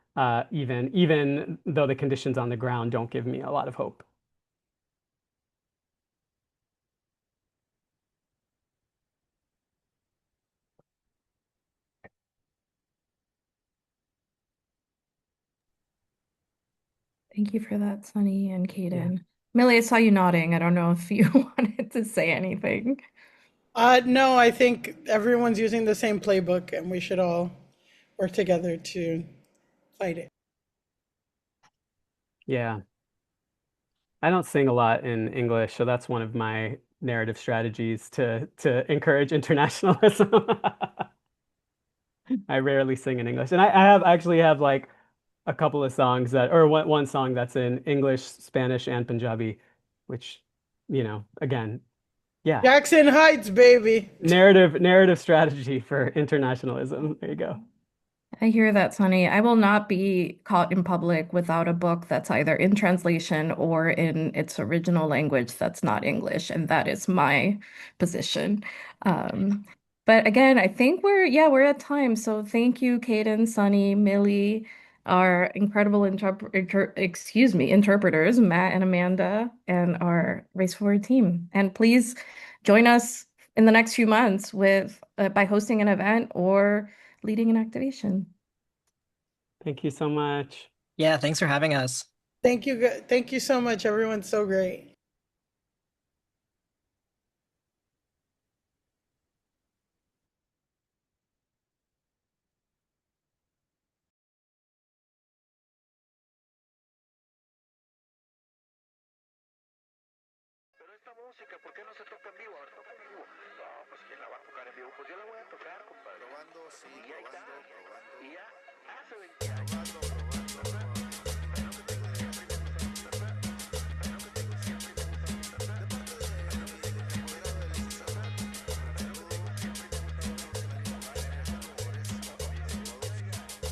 S3: even though the conditions on the ground don't give me a lot of hope.
S1: Thank you for that, Sunny and
S3: Yeah.
S1: Kaden. Millie, I saw you nodding. I don't know if you wanted to say anything.
S5: No, I think everyone's using the same playbook and we should all work together to fight it.
S3: Yeah. I don't sing a lot in English, so that's one of my narrative strategies to encourage internationalism. I rarely sing in English, and I have actually have like a couple of songs that, or one song that's in English, Spanish, and Punjabi, which, again, yeah,
S5: Jackson Heights, baby.
S3: narrative strategy for internationalism. There you go.
S1: I hear that, Sonny. I will not be caught in public without a book that's either in translation or in its original language that's not English, and that is my position. Um, but again, I think we're at time. So thank you, Kaden, Sonny, Millie, our incredible interpreters, Matt and Amanda, and our Race Forward team. And please join us in the next few months with by hosting an event or leading an activation.
S3: Thank you so much.
S2: Yeah, thanks for having us.
S5: Thank you. Thank you so much. Everyone's so great.
S7: Pero esta música, ¿por qué no se toca en vivo? A ver, toca en vivo. No, pues ¿quién la va a tocar en vivo? Pues yo la voy a tocar, compadre. Probando, sí, y ahí está. Y ya hace 20 años.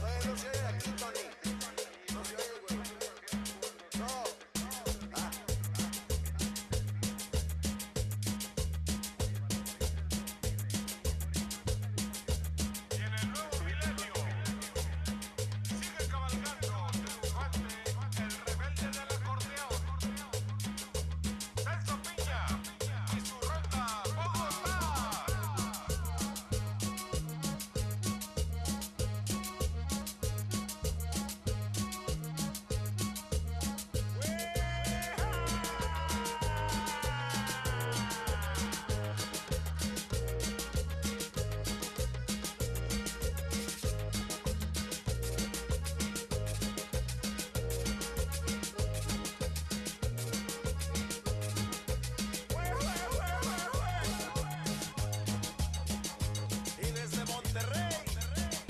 S7: Bueno,